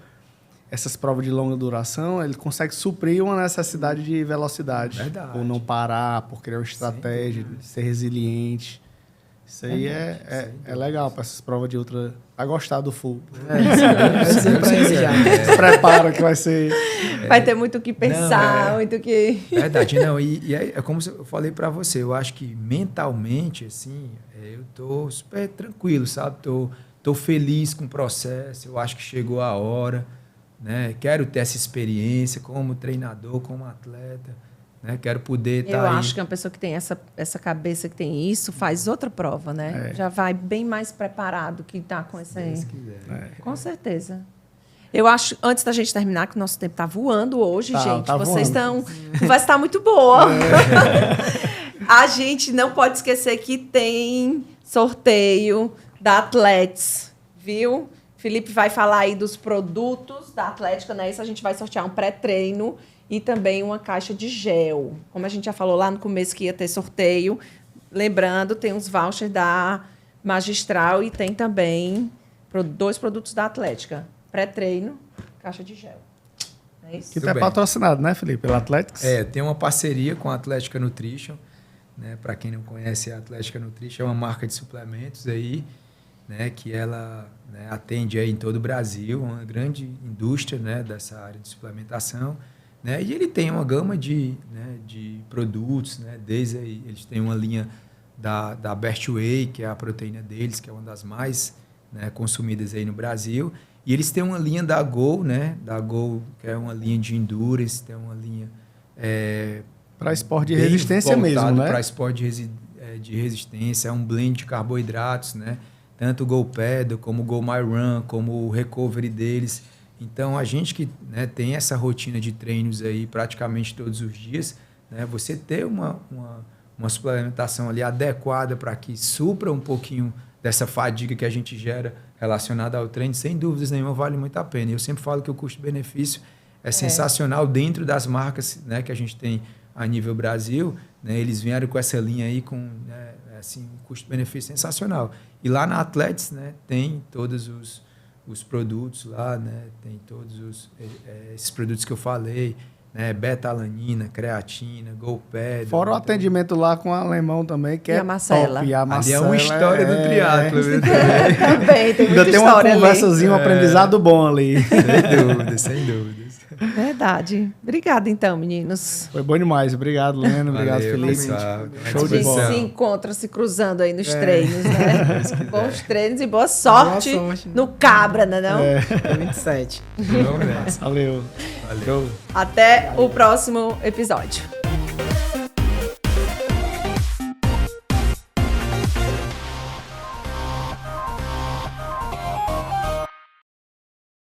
essas provas de longa duração, ele consegue suprir uma necessidade de velocidade. Verdade. Por não parar, por criar uma estratégia, ser resiliente. Isso aí é legal para essas provas de ultra. Vai gostar do full. Eu dizer pra ele já. Se prepara que vai ser. Vai ter muito o que pensar, muito o que... Verdade, não. E é como eu falei para você, eu acho que mentalmente, assim, eu tô super tranquilo, sabe? Tô feliz com o processo, eu acho que chegou a hora, né? Quero ter essa experiência como treinador, como atleta, né? Quero poder estar Eu aí. acho que uma pessoa que tem essa cabeça, que tem isso, faz outra prova, né? Já vai bem mais preparado que tá com essa aí. Se quiser. Com certeza. Eu acho, antes da gente terminar, que o nosso tempo tá voando hoje, gente. Tá Vocês voando. estão... A conversa tá muito boa. A gente não pode esquecer que tem sorteio da Athletics, viu? Felipe vai falar aí dos produtos da Atlética, né? Isso a gente vai sortear um pré-treino e também uma caixa de gel. Como a gente já falou lá no começo que ia ter sorteio, lembrando, tem uns vouchers da Magistral e tem também 2 produtos da Atlética. Pré-treino, caixa de gel. É isso? Que Tudo tá bem. patrocinado, né, Felipe? Pela Athletics? Tem uma parceria com a Atlética Nutrition, né? Para quem não conhece, a Atlética Nutrition é uma marca de suplementos aí, né? Que ela, né, atende aí em todo o Brasil, uma grande indústria, né, dessa área de suplementação, né? E ele tem uma gama de produtos, né? Desde aí, eles têm uma linha da Best Whey, que é a proteína deles, que é uma das mais, né, consumidas aí no Brasil. E eles têm uma linha da Go, né? Da Go, que é uma linha de endurance, tem uma linha... Para esporte de bem resistência mesmo, voltado né? para esporte de resistência, é um blend de carboidratos, né? Tanto o Go Pedal, como o Go My Run, como o recovery deles. Então, a gente que, né, tem essa rotina de treinos aí praticamente todos os dias, né? Você ter uma suplementação ali adequada para que supra um pouquinho dessa fadiga que a gente gera relacionada ao treino, sem dúvidas nenhuma, vale muito a pena. Eu sempre falo que o custo-benefício é sensacional dentro das marcas, né, que a gente tem a nível Brasil, né? Eles vieram com essa linha aí com, né, assim, um custo-benefício sensacional. E lá na Athletics, né, tem todos os produtos lá, né? Tem todos esses produtos que eu falei, né? Beta-alanina, creatina, GoPed. Fora o atendimento lá com o alemão também, que E é a Marcela. top. E a Ali é Marcela uma história do triatlo. Também, tem muita Ainda tem uma história ali. conversazinha, um aprendizado bom ali. Sem dúvidas, sem dúvidas. Verdade. Obrigada, então, meninos. Foi bom demais. Obrigado, Leno. Obrigado, Valeu, Felipe. pessoal. Show A de gente bola. se encontra se cruzando aí nos treinos, né? Bons treinos e boa sorte, Boa sorte. no Cabra, né? Não? 27. Vamos nessa. Valeu. Valeu. Show. Até o próximo episódio.